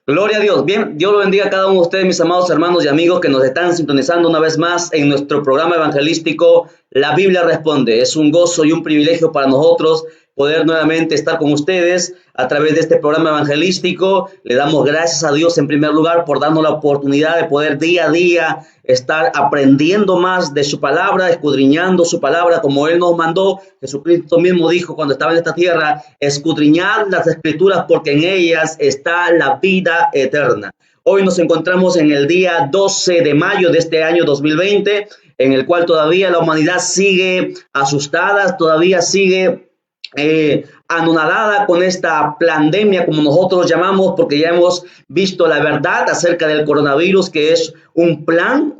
Gloria a Dios. Bien, Dios lo bendiga a cada uno de ustedes, mis amados hermanos y amigos que nos están sintonizando una vez más en nuestro programa evangelístico La Biblia Responde. Es un gozo y un privilegio para nosotros poder nuevamente estar con ustedes a través de este programa evangelístico. Le damos gracias a Dios en primer lugar por darnos la oportunidad de poder día a día estar aprendiendo más de su palabra, escudriñando su palabra como Él nos mandó. Jesucristo mismo dijo cuando estaba en esta tierra: escudriñad las escrituras porque en ellas está la vida eterna. Hoy nos encontramos en el día 12 de mayo de este año 2020, en el cual todavía la humanidad sigue asustada, todavía sigue anonadada con esta pandemia, como nosotros llamamos, porque ya hemos visto la verdad acerca del coronavirus, que es un plan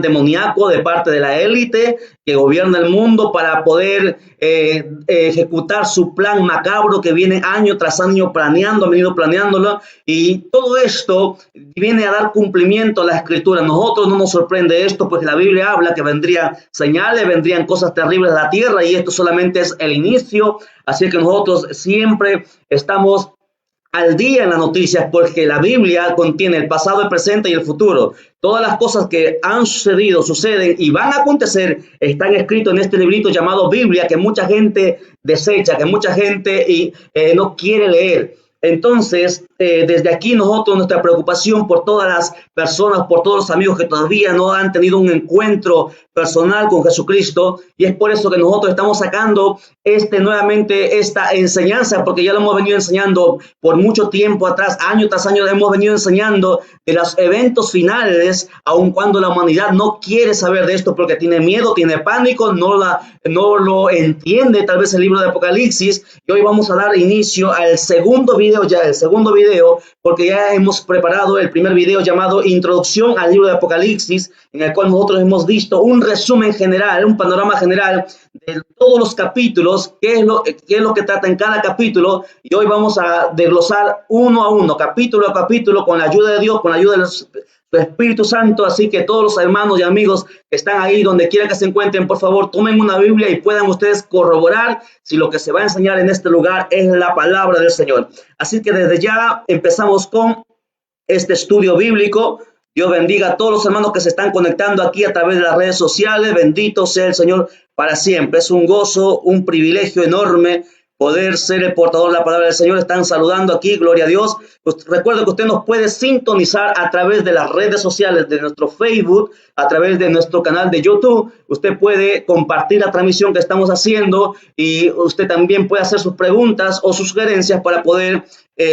demoníaco de parte de la élite que gobierna el mundo para poder ejecutar su plan macabro que viene año tras año planeando, han venido planeándolo, y todo esto viene a dar cumplimiento a la escritura. Nosotros no nos sorprende esto, pues la Biblia habla que vendrían señales, vendrían cosas terribles a la tierra, y esto solamente es el inicio. Así que nosotros siempre estamos al día en las noticias, porque la Biblia contiene el pasado, el presente y el futuro. Todas las cosas que han sucedido, suceden y van a acontecer están escritos en este librito llamado Biblia, que mucha gente desecha, que mucha gente no quiere leer. Entonces, desde aquí nosotros, nuestra preocupación por todas las personas, por todos los amigos que todavía no han tenido un encuentro personal con Jesucristo, y es por eso que nosotros estamos sacando nuevamente esta enseñanza, porque ya lo hemos venido enseñando por mucho tiempo atrás, año tras año hemos venido enseñando de los eventos finales, aun cuando la humanidad no quiere saber de esto porque tiene miedo, tiene pánico, no lo entiende tal vez el libro de Apocalipsis. Y hoy vamos a dar inicio al segundo video, porque ya hemos preparado el primer video llamado Introducción al libro de Apocalipsis, en el cual nosotros hemos visto un resumen general, un panorama general de todos los capítulos, qué es lo que trata en cada capítulo, y hoy vamos a desglosar uno a uno, capítulo a capítulo, con la ayuda de Dios, con la ayuda del Espíritu Santo. Así que todos los hermanos y amigos que están ahí, donde quiera que se encuentren, por favor, tomen una Biblia y puedan ustedes corroborar si lo que se va a enseñar en este lugar es la palabra del Señor. Así que desde ya empezamos con este estudio bíblico. Dios bendiga a todos los hermanos que se están conectando aquí a través de las redes sociales. Bendito sea el Señor para siempre. Es un gozo, un privilegio enorme poder ser el portador de la palabra del Señor. Están saludando aquí, gloria a Dios. Pues recuerdo que usted nos puede sintonizar a través de las redes sociales, de nuestro Facebook, a través de nuestro canal de YouTube. Usted puede compartir la transmisión que estamos haciendo, y usted también puede hacer sus preguntas o sus sugerencias para poder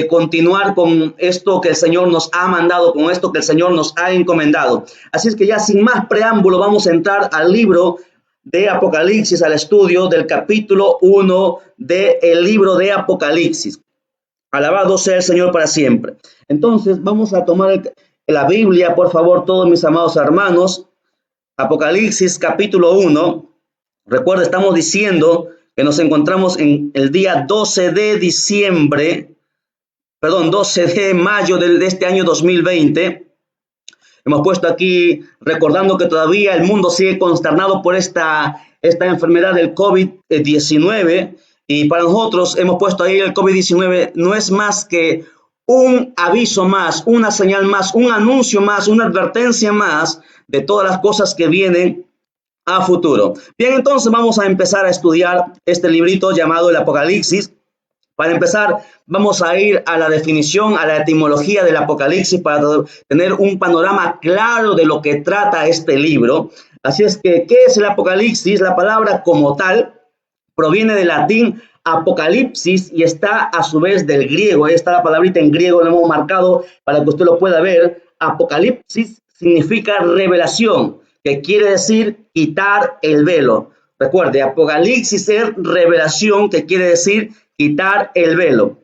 continuar con esto que el Señor nos ha mandado, con esto que el Señor nos ha encomendado. Así es que ya sin más preámbulo vamos a entrar al libro de Apocalipsis, al estudio del capítulo 1 del libro de Apocalipsis. Alabado sea el Señor para siempre. Entonces vamos a tomar la Biblia, por favor, todos mis amados hermanos. Apocalipsis capítulo 1. Recuerda, estamos diciendo que nos encontramos en el día 12 de mayo de este año 2020. Hemos puesto aquí, recordando que todavía el mundo sigue consternado por esta enfermedad del COVID-19. Y para nosotros hemos puesto ahí el COVID-19 no es más que un aviso más, una señal más, un anuncio más, una advertencia más de todas las cosas que vienen a futuro. Bien, entonces vamos a empezar a estudiar este librito llamado el Apocalipsis. Para empezar, vamos a ir a la definición, a la etimología del Apocalipsis, para tener un panorama claro de lo que trata este libro. Así es que, ¿qué es el Apocalipsis? La palabra como tal proviene del latín apocalipsis y está a su vez del griego. Ahí está la palabrita en griego, lo hemos marcado para que usted lo pueda ver. Apocalipsis significa revelación, que quiere decir quitar el velo. Recuerde, Apocalipsis es revelación, que quiere decir quitar el velo.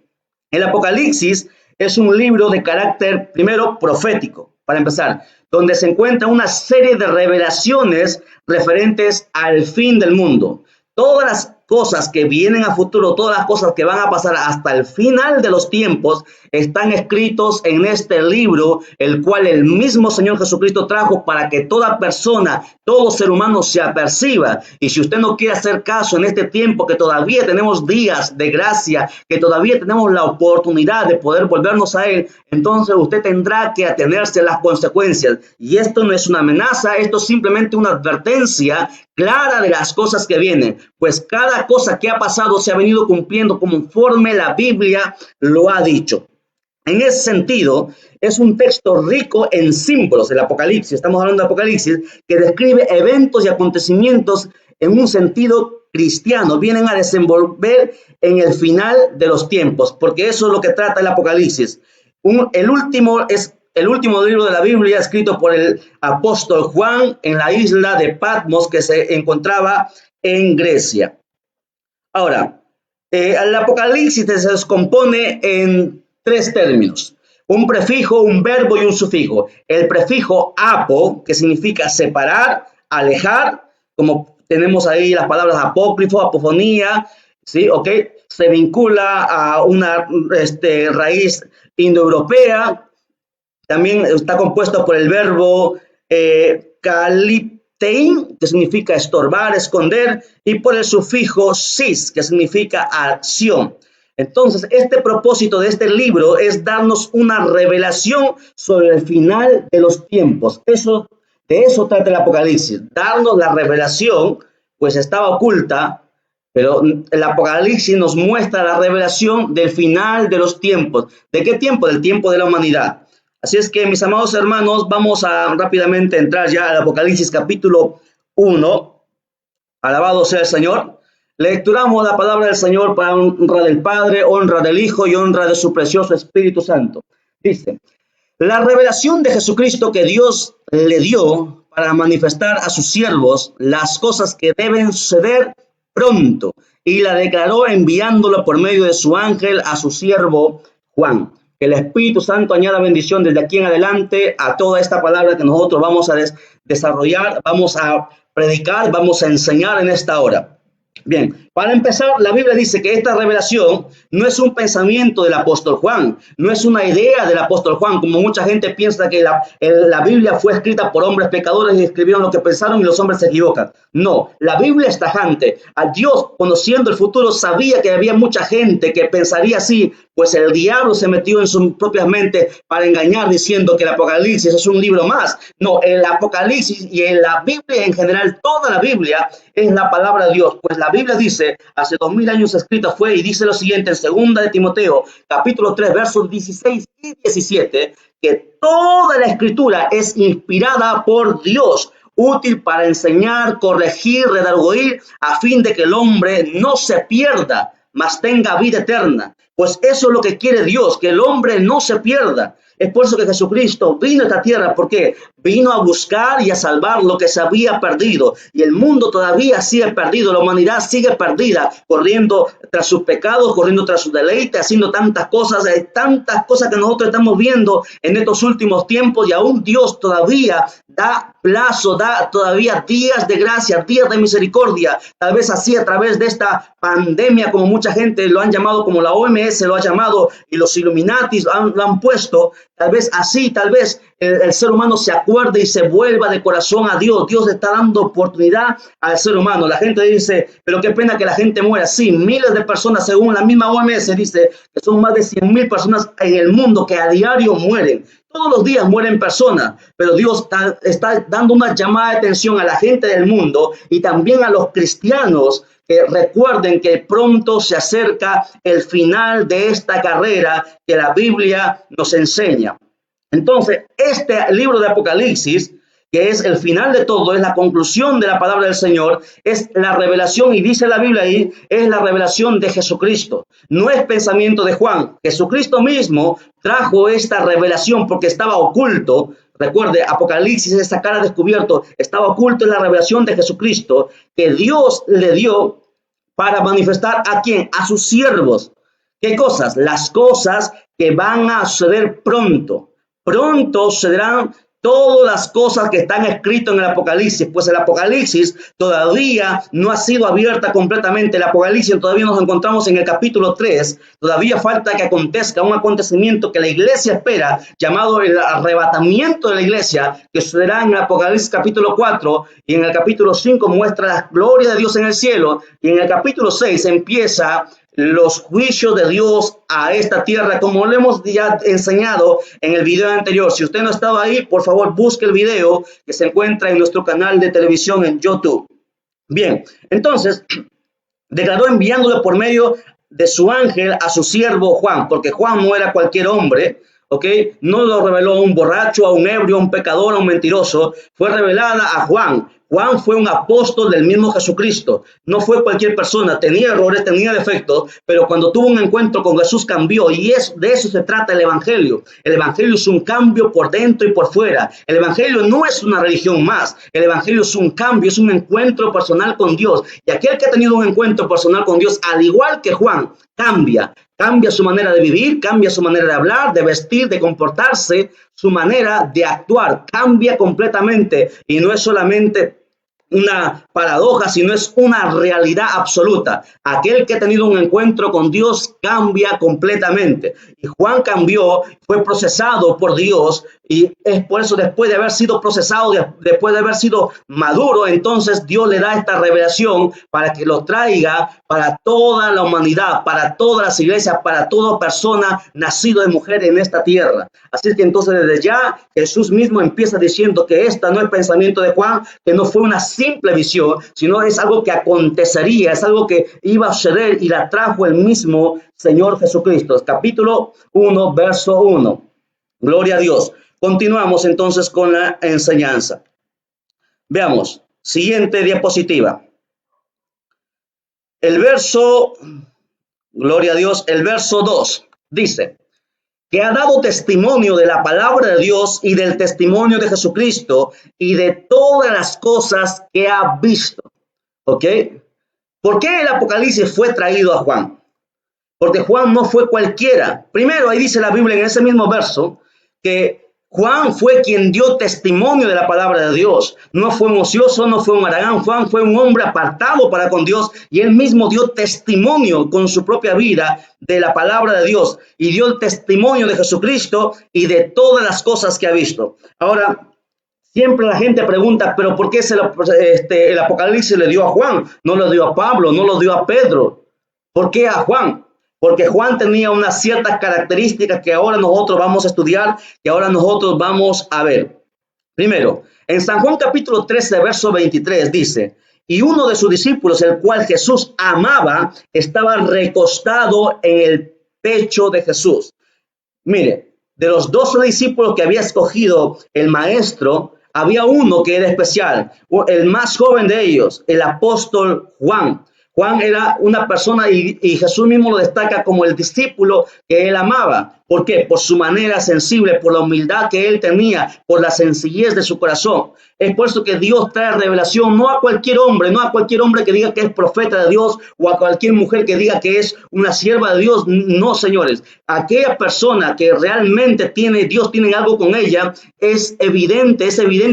El Apocalipsis es un libro de carácter, primero, profético, para empezar, donde se encuentra una serie de revelaciones referentes al fin del mundo. Todas las cosas que vienen a futuro, todas las cosas que van a pasar hasta el final de los tiempos, están escritos en este libro, el cual el mismo Señor Jesucristo trajo para que toda persona, todo ser humano se aperciba. Y si usted no quiere hacer caso en este tiempo, que todavía tenemos días de gracia, que todavía tenemos la oportunidad de poder volvernos a Él, entonces usted tendrá que atenerse a las consecuencias. Y esto no es una amenaza, esto es simplemente una advertencia clara de las cosas que vienen, pues cada cosa que ha pasado se ha venido cumpliendo conforme la Biblia lo ha dicho. En ese sentido, es un texto rico en símbolos, el Apocalipsis, estamos hablando de Apocalipsis, que describe eventos y acontecimientos en un sentido cristiano, vienen a desenvolver en el final de los tiempos, porque eso es lo que trata el Apocalipsis. El último libro de la Biblia escrito por el apóstol Juan en la isla de Patmos, que se encontraba en Grecia. Ahora, el Apocalipsis se descompone en tres términos: un prefijo, un verbo y un sufijo. El prefijo apo, que significa separar, alejar, como tenemos ahí las palabras apócrifo, apofonía, ¿sí? ¿Ok? Se vincula a una raíz indoeuropea. También está compuesto por el verbo kaliptein, que significa estorbar, esconder, y por el sufijo sis, que significa acción. Entonces, este propósito de este libro es darnos una revelación sobre el final de los tiempos. De eso trata el Apocalipsis, darnos la revelación, pues estaba oculta, pero el Apocalipsis nos muestra la revelación del final de los tiempos. ¿De qué tiempo? Del tiempo de la humanidad. Así es que, mis amados hermanos, vamos a rápidamente entrar ya al Apocalipsis capítulo 1. Alabado sea el Señor. Lecturamos la palabra del Señor para honra del Padre, honra del Hijo y honra de su precioso Espíritu Santo. Dice: la revelación de Jesucristo que Dios le dio para manifestar a sus siervos las cosas que deben suceder pronto, y la declaró enviándolo por medio de su ángel a su siervo Juan. Que el Espíritu Santo añada bendición desde aquí en adelante a toda esta palabra que nosotros vamos a desarrollar, vamos a predicar, vamos a enseñar en esta hora. Bien, para empezar, la Biblia dice que esta revelación no es un pensamiento del apóstol Juan, no es una idea del apóstol Juan, como mucha gente piensa que la Biblia fue escrita por hombres pecadores y escribieron lo que pensaron y los hombres se equivocan. No, la Biblia es tajante. A Dios, conociendo el futuro, sabía que había mucha gente que pensaría así, pues el diablo se metió en sus propias mentes para engañar diciendo que el Apocalipsis es un libro más. No, el Apocalipsis y en la Biblia en general, toda la Biblia es la palabra de Dios, pues la Biblia dice, hace 2000 años escrita fue, y dice lo siguiente en 2 de Timoteo, capítulo 3, versos 16 y 17, que toda la escritura es inspirada por Dios, útil para enseñar, corregir, redarguir, a fin de que el hombre no se pierda, mas tenga vida eterna. Pues eso es lo que quiere Dios, que el hombre no se pierda. Es por eso que Jesucristo vino a esta tierra, porque vino a buscar y a salvar lo que se había perdido. Y el mundo todavía sigue perdido, la humanidad sigue perdida, corriendo tras sus pecados, corriendo tras sus deleites, haciendo tantas cosas que nosotros estamos viendo en estos últimos tiempos. Y aún Dios todavía da plazo, da todavía días de gracia, días de misericordia. Tal vez así a través de esta pandemia, como mucha gente lo han llamado, como la OMS lo ha llamado, y los Illuminatis lo han puesto. Tal vez así, tal vez el ser humano se acuerde y se vuelva de corazón a Dios. Dios está dando oportunidad al ser humano. La gente dice, pero qué pena que la gente muera. Sí, miles de personas, según la misma OMS, dice que son más de 100,000 personas en el mundo que a diario mueren. Todos los días mueren personas, pero Dios está dando una llamada de atención a la gente del mundo y también a los cristianos, que recuerden que pronto se acerca el final de esta carrera que la Biblia nos enseña. Entonces, este libro de Apocalipsis, que es el final de todo, es la conclusión de la palabra del Señor, es la revelación, y dice la Biblia ahí, es la revelación de Jesucristo. No es pensamiento de Juan. Jesucristo mismo trajo esta revelación porque estaba oculto. Recuerde, Apocalipsis es esa cara descubierto, estaba oculto en la revelación de Jesucristo que Dios le dio para manifestar ¿a quién? A sus siervos. ¿Qué cosas? Las cosas que van a suceder pronto. Pronto sucederán todas las cosas que están escritas en el Apocalipsis, pues el Apocalipsis todavía no ha sido abierta completamente. El Apocalipsis todavía nos encontramos en el capítulo 3, todavía falta que acontezca un acontecimiento que la iglesia espera, llamado el arrebatamiento de la iglesia, que sucederá en el Apocalipsis capítulo 4, y en el capítulo 5 muestra la gloria de Dios en el cielo, y en el capítulo 6 empieza los juicios de Dios a esta tierra, como lo hemos ya enseñado en el video anterior. Si usted no estaba ahí, por favor busque el video que se encuentra en nuestro canal de televisión en YouTube. Bien, entonces declaró enviándole por medio de su ángel a su siervo Juan, porque Juan no era cualquier hombre, ¿ok? No lo reveló a un borracho, a un ebrio, a un pecador, a un mentiroso. Fue revelada a Juan. Juan fue un apóstol del mismo Jesucristo. No fue cualquier persona. Tenía errores, tenía defectos, pero cuando tuvo un encuentro con Jesús cambió. Y de eso se trata el Evangelio. El Evangelio es un cambio por dentro y por fuera. El Evangelio no es una religión más. El Evangelio es un cambio, es un encuentro personal con Dios. Y aquel que ha tenido un encuentro personal con Dios, al igual que Juan, cambia su manera de vivir, cambia su manera de hablar, de vestir, de comportarse, su manera de actuar, cambia completamente. Y no es solamente una paradoja, sino es una realidad absoluta. Aquel que ha tenido un encuentro con Dios cambia completamente. Y Juan cambió, fue procesado por Dios, y es por eso, después de haber sido procesado, después de haber sido maduro, entonces Dios le da esta revelación para que lo traiga para toda la humanidad, para todas las iglesias, para toda persona nacida de mujer en esta tierra. Así es que entonces desde ya Jesús mismo empieza diciendo que esta no es pensamiento de Juan, que no fue una simple visión, sino es algo que acontecería, es algo que iba a suceder, y la trajo el mismo Señor Jesucristo. Capítulo 1, verso 1. Gloria a Dios. Continuamos entonces con la enseñanza. Veamos, siguiente diapositiva. El verso, gloria a Dios, el verso 2 dice que ha dado testimonio de la palabra de Dios y del testimonio de Jesucristo y de todas las cosas que ha visto. ¿Ok? ¿Por qué el Apocalipsis fue traído a Juan? Porque Juan no fue cualquiera. Primero, ahí dice la Biblia en ese mismo verso que Juan fue quien dio testimonio de la palabra de Dios. No fue un ocioso, no fue un haragán. Juan fue un hombre apartado para con Dios, y él mismo dio testimonio con su propia vida de la palabra de Dios, y dio el testimonio de Jesucristo y de todas las cosas que ha visto. Ahora, siempre la gente pregunta, pero ¿por qué el Apocalipsis le dio a Juan? No lo dio a Pablo, no lo dio a Pedro. ¿Por qué a Juan? Porque Juan tenía unas ciertas características que ahora nosotros vamos a estudiar, que ahora nosotros vamos a ver. Primero, en San Juan capítulo 13, verso 23 dice: y uno de sus discípulos, el cual Jesús amaba, estaba recostado en el pecho de Jesús. Mire, de los 12 discípulos que había escogido el maestro, había uno que era especial, el más joven de ellos, el apóstol Juan. Juan era una persona, y Jesús mismo lo destaca como el discípulo que él amaba. ¿Por qué? Por su manera sensible, por la humildad que él tenía, por la sencillez de su corazón. Es por eso que Dios trae revelación no a cualquier hombre, que diga que es profeta de Dios, o a cualquier mujer que diga que es una sierva de Dios. No, señores. Aquella persona que realmente Dios tiene algo con ella, es evidente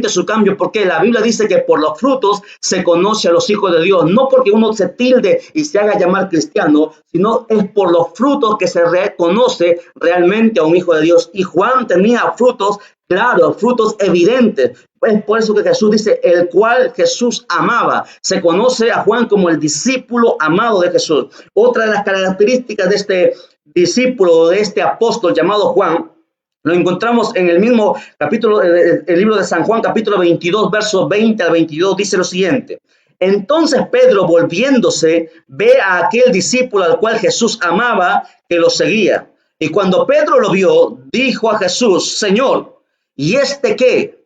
su cambio, porque la Biblia dice que por los frutos se conoce a los hijos de Dios. No porque uno se tilde y se haga llamar cristiano, sino es por los frutos que se reconoce realmente a un hijo de Dios. Y Juan tenía frutos, claro, frutos evidentes. Es por eso que Jesús dice, el cual Jesús amaba. Se conoce a Juan como el discípulo amado de Jesús. Otra de las características de este discípulo, de este apóstol llamado Juan, lo encontramos en el mismo capítulo, el libro de San Juan, capítulo 22, versos 20 al 22, dice lo siguiente: entonces Pedro, volviéndose, ve a aquel discípulo al cual Jesús amaba, que lo seguía. Y cuando Pedro lo vio, dijo a Jesús: Señor, ¿y este qué?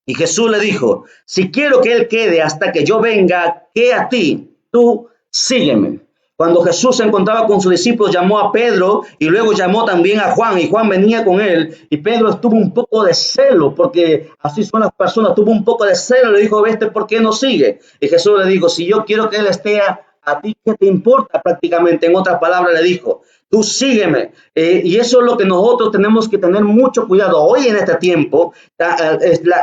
Y Jesús le dijo: si quiero que él quede hasta que yo venga, ¿qué a ti? Tú sígueme. Cuando Jesús se encontraba con sus discípulos, llamó a Pedro y luego llamó también a Juan, y Juan venía con él, y Pedro tuvo un poco de celo, porque así son las personas, tuvo un poco de celo, le dijo: ¿viste por qué no sigue? Y Jesús le dijo: si yo quiero que él esté a ti, ¿qué te importa? Prácticamente, en otras palabras, le dijo: tú sígueme. Y eso es lo que nosotros tenemos que tener mucho cuidado. Hoy en este tiempo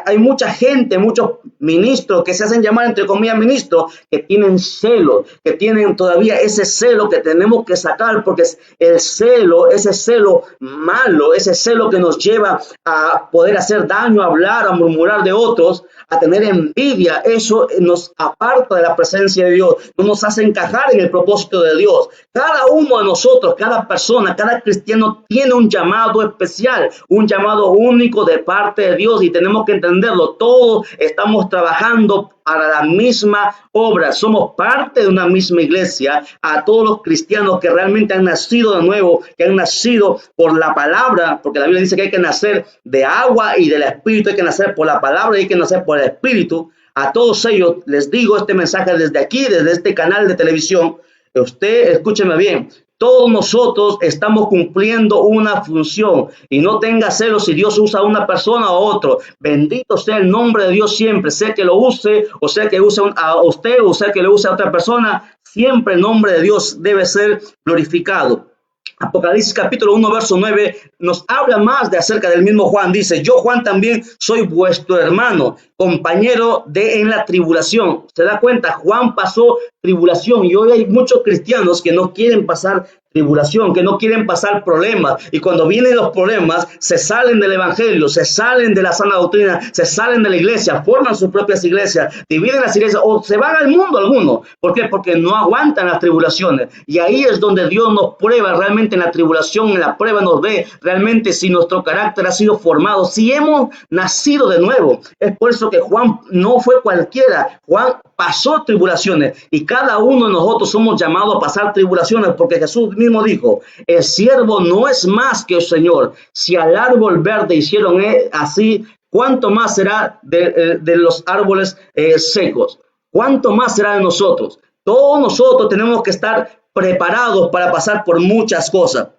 hay mucha gente, muchos ministros que se hacen llamar entre comillas ministros, que tienen celo, que tienen todavía ese celo que tenemos que sacar, porque es el celo, ese celo malo, ese celo que nos lleva a poder hacer daño, a hablar, a murmurar de otros, a tener envidia. Eso nos aparta de la presencia de Dios, no nos hace encajar en el propósito de Dios. Cada uno de nosotros, cada persona, cada cristiano tiene un llamado especial, un llamado único de parte de Dios, y tenemos que entenderlo. Todos estamos trabajando para la misma obra, somos parte de una misma iglesia. A todos los cristianos que realmente han nacido de nuevo, que han nacido por la palabra, porque la Biblia dice que hay que nacer de agua y del Espíritu, hay que nacer por la palabra y hay que nacer por el Espíritu. A todos ellos les digo este mensaje desde aquí, desde este canal de televisión. Usted, escúcheme bien, todos nosotros estamos cumpliendo una función, y no tenga celos si Dios usa a una persona o otro. Bendito sea el nombre de Dios siempre, sea que lo use, o sea que use a usted, o sea que lo use a otra persona, siempre el nombre de Dios debe ser glorificado. Apocalipsis capítulo 1, verso 9, nos habla más de acerca del mismo Juan. Dice: yo, Juan, también soy vuestro hermano, compañero en la tribulación. ¿Se da cuenta? Juan pasó tribulación, y hoy hay muchos cristianos que no quieren pasar tribulación, que no quieren pasar problemas, y cuando vienen los problemas se salen del evangelio, se salen de la sana doctrina, se salen de la iglesia, forman sus propias iglesias, dividen las iglesias o se van al mundo algunos. ¿Por qué? Porque no aguantan las tribulaciones, y ahí es donde Dios nos prueba realmente. En la tribulación, en la prueba, nos ve realmente si nuestro carácter ha sido formado, si hemos nacido de nuevo. Es por eso que Juan no fue cualquiera. Juan pasó tribulaciones, y cada uno de nosotros somos llamados a pasar tribulaciones, porque Jesús mismo dijo: el siervo no es más que el Señor. Si al árbol verde hicieron así, ¿cuánto más será de los árboles secos? ¿Cuánto más será de nosotros? Todos nosotros tenemos que estar preparados para pasar por muchas cosas.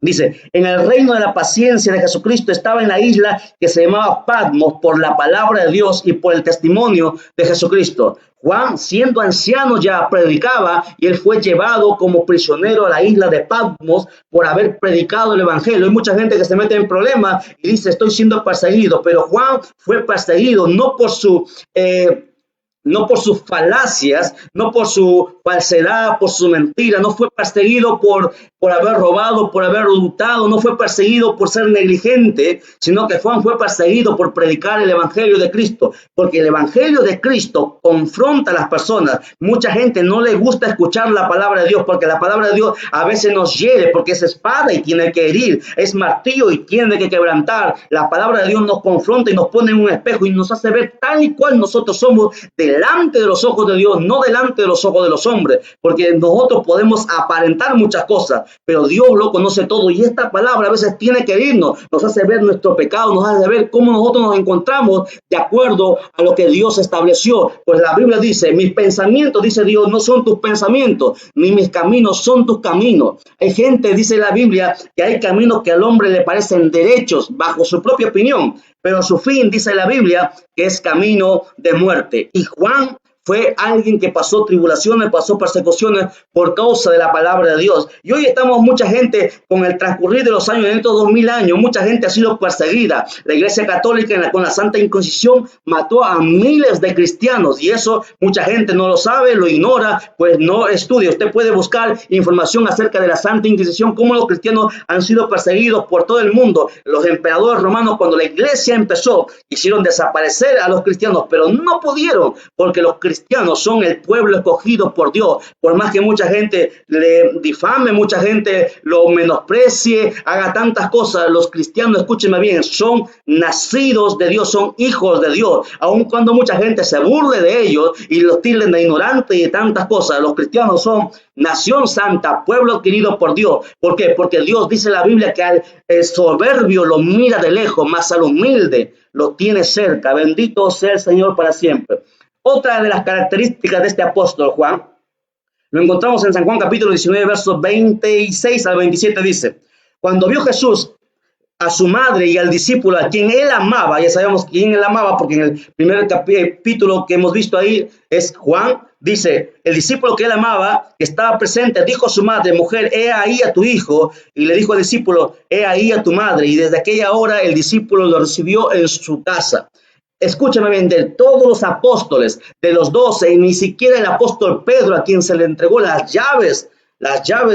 Dice: en el reino de la paciencia de Jesucristo estaba en la isla que se llamaba Patmos, por la palabra de Dios y por el testimonio de Jesucristo. Juan, siendo anciano, ya predicaba, y él fue llevado como prisionero a la isla de Patmos por haber predicado el evangelio. Hay mucha gente que se mete en problemas y dice: estoy siendo perseguido. Pero Juan fue perseguido no por sus falacias, no por su falsedad, por su mentira. No fue perseguido por haber robado, por haber hurtado. No fue perseguido por ser negligente, sino que Juan fue perseguido por predicar el evangelio de Cristo, porque el evangelio de Cristo confronta a las personas. Mucha gente no le gusta escuchar la palabra de Dios, porque la palabra de Dios a veces nos hiere, porque es espada y tiene que herir, es martillo y tiene que quebrantar. La palabra de Dios nos confronta y nos pone en un espejo y nos hace ver tal y cual nosotros somos delante de los ojos de Dios, no delante de los ojos de los hombres, porque nosotros podemos aparentar muchas cosas, pero Dios lo conoce todo, y esta palabra a veces tiene que herirnos, nos hace ver nuestro pecado, nos hace ver cómo nosotros nos encontramos de acuerdo a lo que Dios estableció. Pues la Biblia dice: mis pensamientos, dice Dios, no son tus pensamientos, ni mis caminos son tus caminos. Hay gente, dice la Biblia, que hay caminos que al hombre le parecen derechos bajo su propia opinión, pero su fin, dice la Biblia, que es camino de muerte. Y Juan fue alguien que pasó tribulaciones, pasó persecuciones por causa de la palabra de Dios. Y hoy estamos mucha gente, con el transcurrir de los años, en estos 2000 años, mucha gente ha sido perseguida. La Iglesia Católica, con la Santa Inquisición, mató a miles de cristianos, y eso mucha gente no lo sabe, lo ignora, pues no estudia. Usted puede buscar información acerca de la Santa Inquisición, cómo los cristianos han sido perseguidos por todo el mundo. Los emperadores romanos, cuando la Iglesia empezó, hicieron desaparecer a los cristianos, pero no pudieron, porque los cristianos son el pueblo escogido por Dios. Por más que mucha gente le difame, mucha gente lo menosprecie, haga tantas cosas, los cristianos, escúchenme bien, son nacidos de Dios, son hijos de Dios. Aun cuando mucha gente se burle de ellos y los tilden de ignorantes y de tantas cosas, los cristianos son nación santa, pueblo adquirido por Dios. ¿Por qué? Porque Dios, dice la Biblia, que al soberbio lo mira de lejos, mas al humilde lo tiene cerca. Bendito sea el Señor para siempre. Otra de las características de este apóstol Juan, lo encontramos en San Juan capítulo 19, versos 26 al 27, dice: cuando vio Jesús a su madre y al discípulo a quien él amaba. Ya sabemos quién él amaba, porque en el primer capítulo que hemos visto ahí es Juan. Dice, el discípulo que él amaba, que estaba presente, dijo a su madre: mujer, he ahí a tu hijo. Y le dijo al discípulo: he ahí a tu madre. Y desde aquella hora el discípulo lo recibió en su casa. Escúchame bien, de todos los apóstoles, de los 12, y ni siquiera el apóstol Pedro, a quien se le entregó las llaves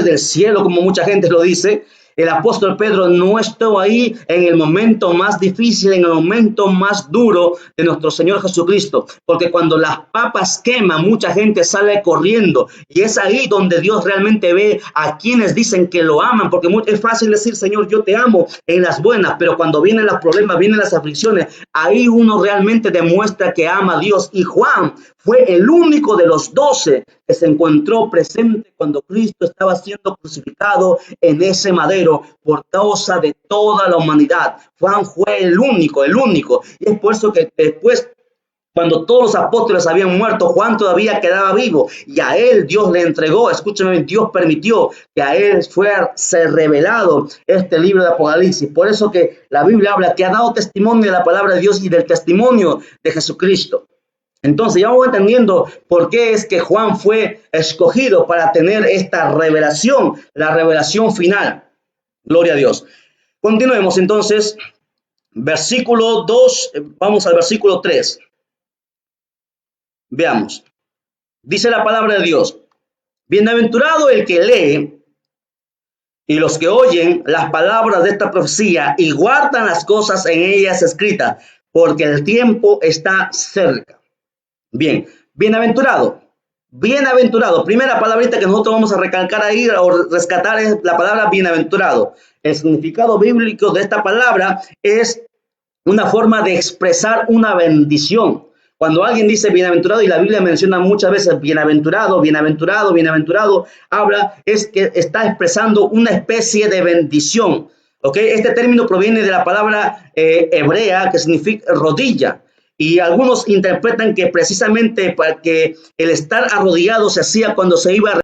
del cielo, como mucha gente lo dice, el apóstol Pedro no estuvo ahí en el momento más difícil, en el momento más duro de nuestro Señor Jesucristo, porque cuando las papas queman, mucha gente sale corriendo, y es ahí donde Dios realmente ve a quienes dicen que lo aman, porque es fácil decir: Señor, yo te amo en las buenas, pero cuando vienen los problemas, vienen las aflicciones, ahí uno realmente demuestra que ama a Dios. Y Juan fue el único de los 12 que se encontró presente cuando Cristo estaba siendo crucificado en ese madero por causa de toda la humanidad. Juan fue el único. Y es por eso que después, cuando todos los apóstoles habían muerto, Juan todavía quedaba vivo, y a él Dios le entregó, escúchame, Dios permitió que a él ser revelado este libro de Apocalipsis. Por eso que la Biblia habla que ha dado testimonio de la palabra de Dios y del testimonio de Jesucristo. Entonces ya vamos entendiendo por qué es que Juan fue escogido para tener esta revelación, la revelación final. Gloria a Dios. Continuemos entonces. Versículo 2, vamos al versículo 3. Veamos. Dice la palabra de Dios: bienaventurado el que lee y los que oyen las palabras de esta profecía y guardan las cosas en ellas escritas, porque el tiempo está cerca. Bien, bienaventurado, bienaventurado. Primera palabrita que nosotros vamos a recalcar ahí o rescatar es la palabra bienaventurado. El significado bíblico de esta palabra es una forma de expresar una bendición. Cuando alguien dice bienaventurado, y la Biblia menciona muchas veces bienaventurado, bienaventurado, bienaventurado, es que está expresando una especie de bendición. ¿Ok? Este término proviene de la palabra hebrea que significa rodilla. Y algunos interpretan que precisamente para que el estar arrodillado se hacía cuando se iba a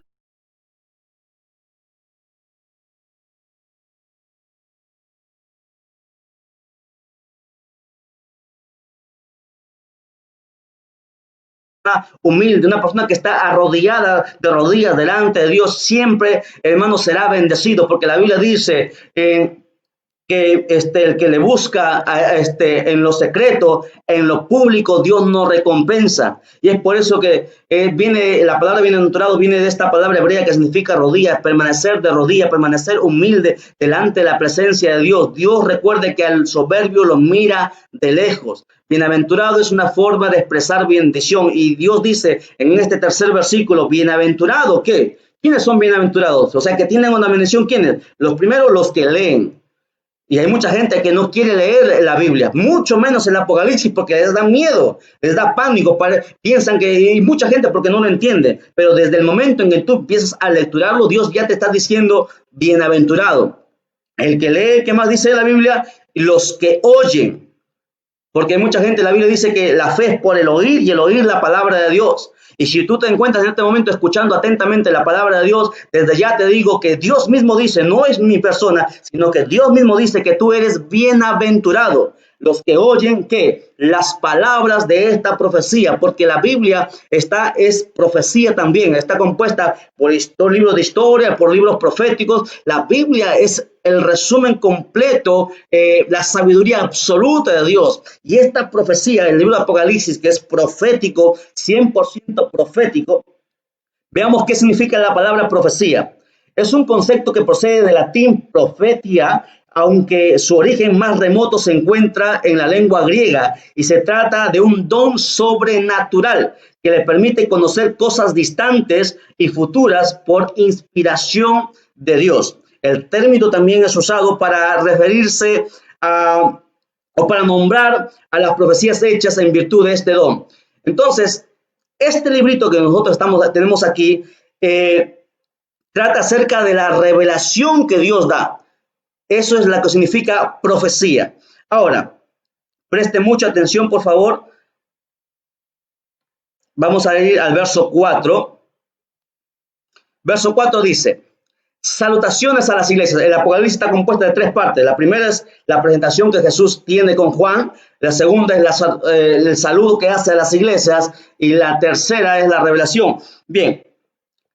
humilde, una persona que está arrodillada de rodillas delante de Dios, siempre, hermano, será bendecido, porque la Biblia dice que el que le busca en lo secreto, en lo público, Dios no recompensa. Y es por eso que viene la palabra bienaventurado, viene de esta palabra hebrea que significa rodillas, permanecer de rodillas, permanecer humilde delante de la presencia de Dios. Dios, recuerde que al soberbio lo mira de lejos. Bienaventurado es una forma de expresar bendición, y Dios dice en este tercer versículo: bienaventurado, ¿qué? ¿Quiénes son bienaventurados? O sea, que tienen una bendición. ¿Quiénes? Los primeros, los que leen. Y hay mucha gente que no quiere leer la Biblia, mucho menos el Apocalipsis, porque les da miedo, les da pánico, piensan que hay mucha gente porque no lo entiende. Pero desde el momento en que tú empiezas a lecturarlo, Dios ya te está diciendo bienaventurado. El que lee, ¿qué más dice la Biblia? Los que oyen. Porque mucha gente, la Biblia dice que la fe es por el oír, y el oír la palabra de Dios. Y si tú te encuentras en este momento escuchando atentamente la palabra de Dios, desde ya te digo que Dios mismo dice, no es mi persona, sino que Dios mismo dice que tú eres bienaventurado. Los que oyen, ¿qué? Las palabras de esta profecía, porque la Biblia es profecía también, está compuesta por libros de historia, por libros proféticos. La Biblia es el resumen completo, la sabiduría absoluta de Dios. Y esta profecía, el libro de Apocalipsis, que es profético, 100% profético, veamos qué significa la palabra profecía. Es un concepto que procede del latín profetia, aunque su origen más remoto se encuentra en la lengua griega, y se trata de un don sobrenatural que le permite conocer cosas distantes y futuras por inspiración de Dios. El término también es usado para referirse o para nombrar a las profecías hechas en virtud de este don. Entonces, este librito que nosotros tenemos aquí trata acerca de la revelación que Dios da. Eso es lo que significa profecía. Ahora, preste mucha atención, por favor. Vamos a ir al verso 4. Verso 4 dice: salutaciones a las iglesias. El Apocalipsis está compuesta de tres partes. La primera es la presentación que Jesús tiene con Juan. La segunda es el saludo que hace a las iglesias. Y la tercera es la revelación. Bien,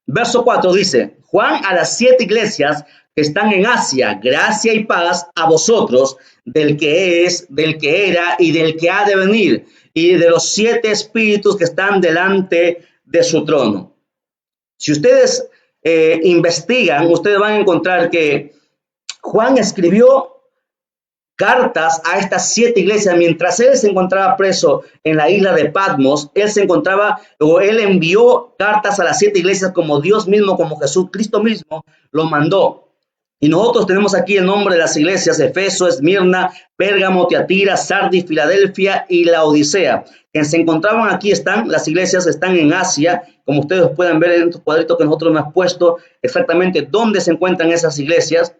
verso 4 dice: Juan a las 7 iglesias que están en Asia, gracia y paz a vosotros, del que es, del que era y del que ha de venir, y de los 7 espíritus que están delante de su trono. Si ustedes investigan, ustedes van a encontrar que Juan escribió cartas a estas 7 iglesias mientras él se encontraba preso en la isla de Patmos. Él envió cartas a las 7 iglesias como Dios mismo, como Jesucristo mismo lo mandó. Y nosotros tenemos aquí el nombre de las iglesias: Efeso, Esmirna, Pérgamo, Tiatira, Sardis, Filadelfia y la Odisea. Que se encontraban aquí, las iglesias están en Asia, como ustedes pueden ver en estos cuadritos que nosotros hemos puesto exactamente dónde se encuentran esas iglesias.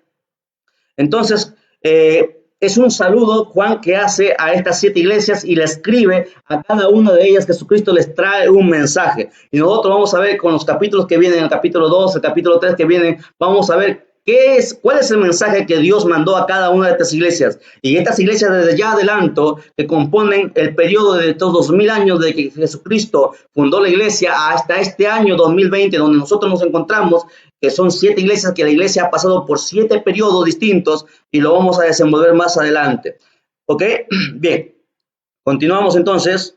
Entonces, es un saludo, Juan, que hace a estas 7 iglesias y le escribe a cada una de ellas. Jesucristo les trae un mensaje. Y nosotros vamos a ver con los capítulos que vienen, el capítulo 2, el capítulo 3 que vienen, vamos a ver cuál es el mensaje que Dios mandó a cada una de estas iglesias. Y estas iglesias, desde ya adelanto, que componen el periodo de estos 2000 años de que Jesucristo fundó la iglesia hasta este año 2020, donde nosotros nos encontramos, que son 7 iglesias, que la iglesia ha pasado por 7 periodos distintos, y lo vamos a desenvolver más adelante. ¿Ok? Bien, continuamos entonces.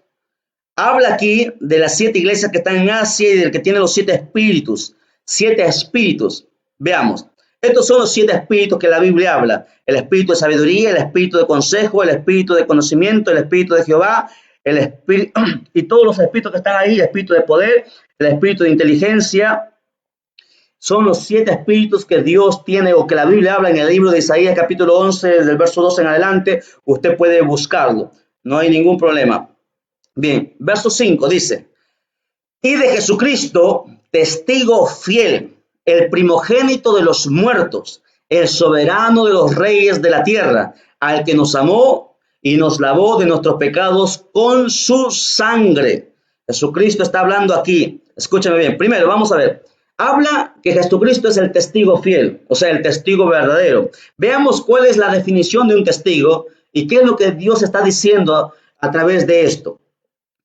Habla aquí de las 7 iglesias que están en Asia y del que tiene los 7 espíritus. 7 espíritus. Veamos. Estos son los 7 espíritus que la Biblia habla: el espíritu de sabiduría, el espíritu de consejo, el espíritu de conocimiento, el espíritu de Jehová, el espíritu y todos los espíritus que están ahí: el espíritu de poder, el espíritu de inteligencia. Son los 7 espíritus que Dios tiene, o que la Biblia habla en el libro de Isaías, capítulo 11, del verso 12 en adelante. Usted puede buscarlo, no hay ningún problema. Bien, verso 5 dice: y de Jesucristo, testigo fiel, el primogénito de los muertos, el soberano de los reyes de la tierra, al que nos amó y nos lavó de nuestros pecados con su sangre. Jesucristo está hablando aquí. Escúchame bien. Primero, vamos a ver. Habla que Jesucristo es el testigo fiel, o sea, el testigo verdadero. Veamos cuál es la definición de un testigo y qué es lo que Dios está diciendo a través de esto.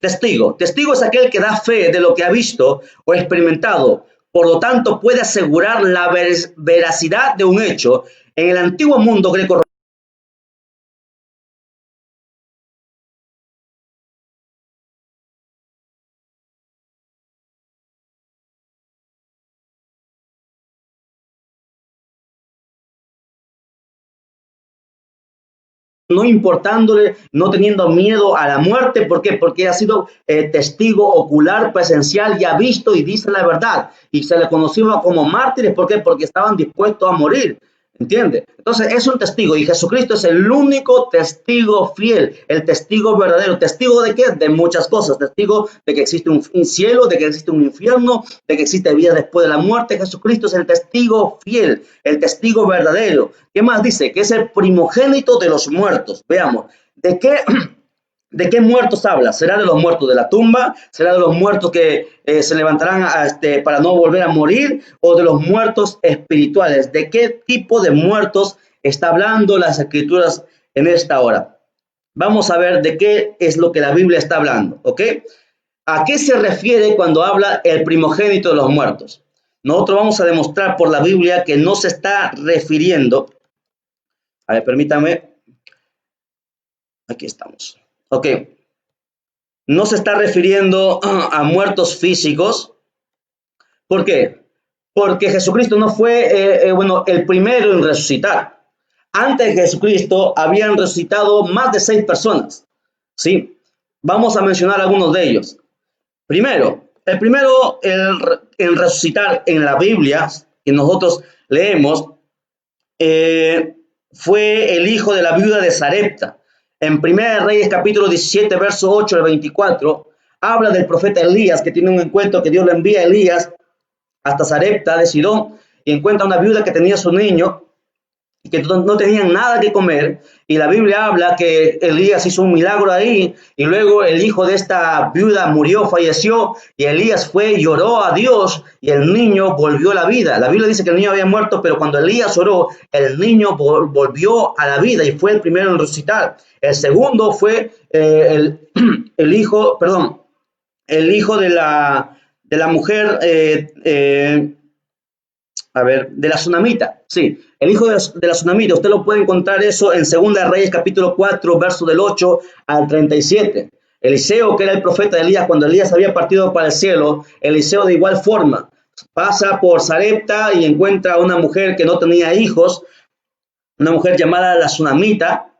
Testigo. Testigo es aquel que da fe de lo que ha visto o experimentado. Por lo tanto, puede asegurar la veracidad de un hecho. En el antiguo mundo greco-romano, no importándole, no teniendo miedo a la muerte. ¿Por qué? Porque ha sido testigo ocular, presencial, y ha visto y dice la verdad. Y se le conocía como mártires. ¿Por qué? Porque estaban dispuestos a morir. ¿Entiende? Entonces es un testigo, y Jesucristo es el único testigo fiel, el testigo verdadero. ¿Testigo de qué? De muchas cosas. Testigo de que existe un cielo, de que existe un infierno, de que existe vida después de la muerte. Jesucristo es el testigo fiel, el testigo verdadero. ¿Qué más dice? Que es el primogénito de los muertos. Veamos, ¿de qué muertos habla? ¿Será de los muertos de la tumba? ¿Será de los muertos que se levantarán para no volver a morir? ¿O de los muertos espirituales? ¿De qué tipo de muertos está hablando las escrituras en esta hora? Vamos a ver de qué es lo que la Biblia está hablando, ¿ok? ¿A qué se refiere cuando habla el primogénito de los muertos? Nosotros vamos a demostrar por la Biblia que no se está refiriendo. A ver, permítame. Aquí estamos. Ok, no se está refiriendo a muertos físicos. ¿Por qué? Porque Jesucristo no fue, el primero en resucitar. Antes de Jesucristo habían resucitado más de 6 personas. ¿Sí? Vamos a mencionar algunos de ellos. El primero en resucitar en la Biblia, que nosotros leemos, fue el hijo de la viuda de Sarepta. En 1 Reyes capítulo 17, verso 8 al 24, habla del profeta Elías, que tiene un encuentro que Dios le envía a Elías hasta Sarepta de Sidón, y encuentra una viuda que tenía su niño, que no tenían nada que comer, y la Biblia habla que Elías hizo un milagro ahí, y luego el hijo de esta viuda murió, falleció, y Elías fue y lloró a Dios, y el niño volvió a la vida. La Biblia dice que el niño había muerto, pero cuando Elías oró, el niño volvió a la vida y fue el primero en resucitar. El segundo fue el hijo, perdón, el hijo de la mujer, de la tsunamita, sí, el hijo de la tsunamita. Usted lo puede encontrar eso en Segunda de Reyes, capítulo 4, verso del 8 al 37. Eliseo, que era el profeta de Elías, cuando Elías había partido para el cielo, Eliseo de igual forma pasa por Sarepta y encuentra a una mujer que no tenía hijos, una mujer llamada la tsunamita,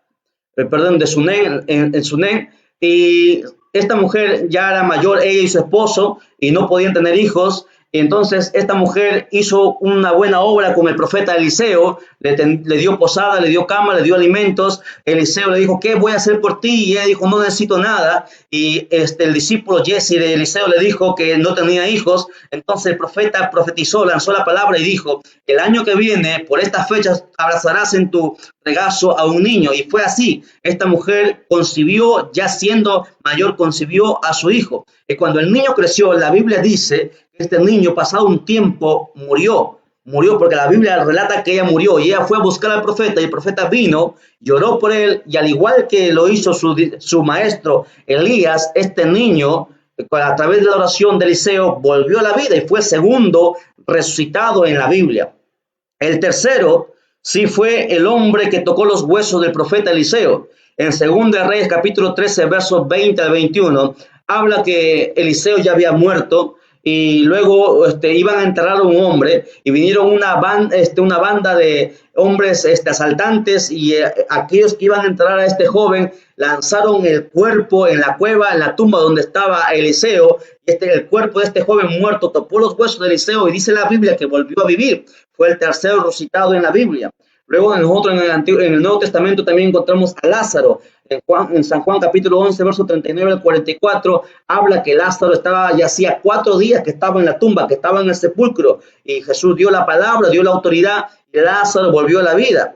de Sunén, en Sunén, y esta mujer ya era mayor, ella y su esposo, y no podían tener hijos. Y entonces esta mujer hizo una buena obra con el profeta Eliseo, le dio posada, le dio cama, le dio alimentos. Eliseo le dijo, ¿qué voy a hacer por ti? Y ella dijo, no necesito nada. Y el discípulo Jesse de Eliseo le dijo que no tenía hijos. Entonces el profeta profetizó, lanzó la palabra y dijo, el año que viene, por estas fechas, abrazarás en tu regazo a un niño. Y fue así. Esta mujer concibió, ya siendo mayor, concibió a su hijo. Y cuando el niño creció, la Biblia dice que este niño, pasado un tiempo, murió porque la Biblia relata que ella murió, y ella fue a buscar al profeta, y el profeta vino, lloró por él, y al igual que lo hizo su maestro Elías, este niño, a través de la oración de Eliseo, volvió a la vida y fue segundo resucitado en la Biblia. El tercero sí fue el hombre que tocó los huesos del profeta Eliseo. En 2 de Reyes, capítulo 13, versos 20 al 21, habla que Eliseo ya había muerto, y luego iban a enterrar a un hombre, y vinieron una banda de hombres asaltantes, y aquellos que iban a enterrar a este joven lanzaron el cuerpo en la cueva, en la tumba donde estaba Eliseo, y el cuerpo de este joven muerto topó los huesos de Eliseo, y dice la Biblia que volvió a vivir. Fue el tercero resucitado en la Biblia. Luego nosotros en el Nuevo Testamento también encontramos a Lázaro. En San Juan capítulo 11, verso 39 al 44, habla que Lázaro ya hacía 4 días que estaba en la tumba, que estaba en el sepulcro, y Jesús dio la palabra, dio la autoridad, y Lázaro volvió a la vida.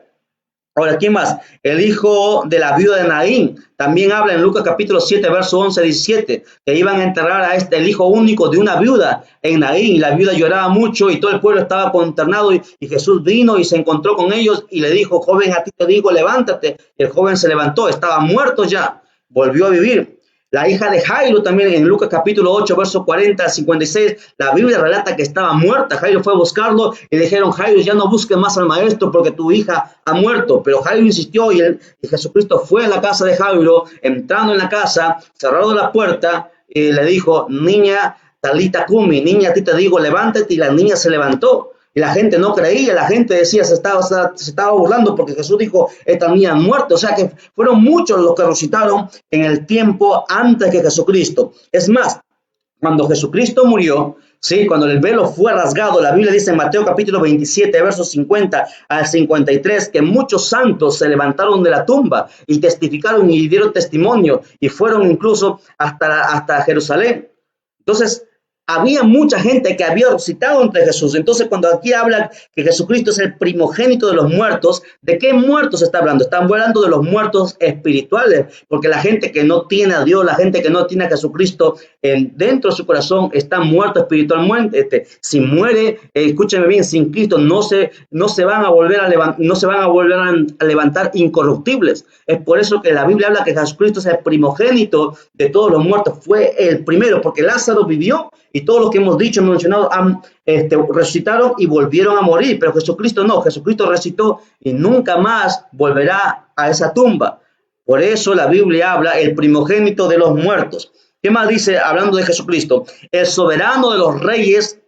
Ahora, ¿quién más? El hijo de la viuda de Naín también habla en Lucas capítulo 7, verso 11 a 17, que iban a enterrar a el hijo único de una viuda en Naín, y la viuda lloraba mucho y todo el pueblo estaba consternado, y Jesús vino y se encontró con ellos y le dijo, joven, a ti te digo, levántate. Y el joven se levantó, estaba muerto ya, volvió a vivir. La hija de Jairo también en Lucas capítulo 8, verso 40 al 56, la Biblia relata que estaba muerta. Jairo fue a buscarlo y le dijeron, Jairo, ya no busques más al maestro porque tu hija ha muerto. Pero Jairo insistió, y Jesucristo fue a la casa de Jairo, entrando en la casa, cerrando la puerta, y le dijo, niña, talita cumi, niña, a ti te digo, levántate. Y la niña se levantó. Y la gente no creía, la gente decía, se estaba burlando porque Jesús dijo, esta niña ha muerto. O sea que fueron muchos los que resucitaron en el tiempo antes que Jesucristo. Es más, cuando Jesucristo murió, ¿sí? Cuando el velo fue rasgado, la Biblia dice en Mateo capítulo 27, versos 50 al 53, que muchos santos se levantaron de la tumba y testificaron y dieron testimonio, y fueron incluso hasta Jerusalén. Entonces, había mucha gente que había resucitado entre Jesús. Entonces, cuando aquí habla que Jesucristo es el primogénito de los muertos, ¿de qué muertos está hablando? Están hablando de los muertos espirituales, porque la gente que no tiene a Dios, la gente que no tiene a Jesucristo dentro de su corazón, está muerto espiritualmente. Si muere, escúcheme bien, sin Cristo no se van a volver a levantar incorruptibles. Es por eso que la Biblia habla que Jesucristo es el primogénito de todos los muertos. Fue el primero, porque Lázaro vivió, y todos los que hemos dicho, mencionado, resucitaron y volvieron a morir, pero Jesucristo no. Jesucristo resucitó y nunca más volverá a esa tumba. Por eso la Biblia habla el primogénito de los muertos. ¿Qué más dice hablando de Jesucristo? El soberano de los reyes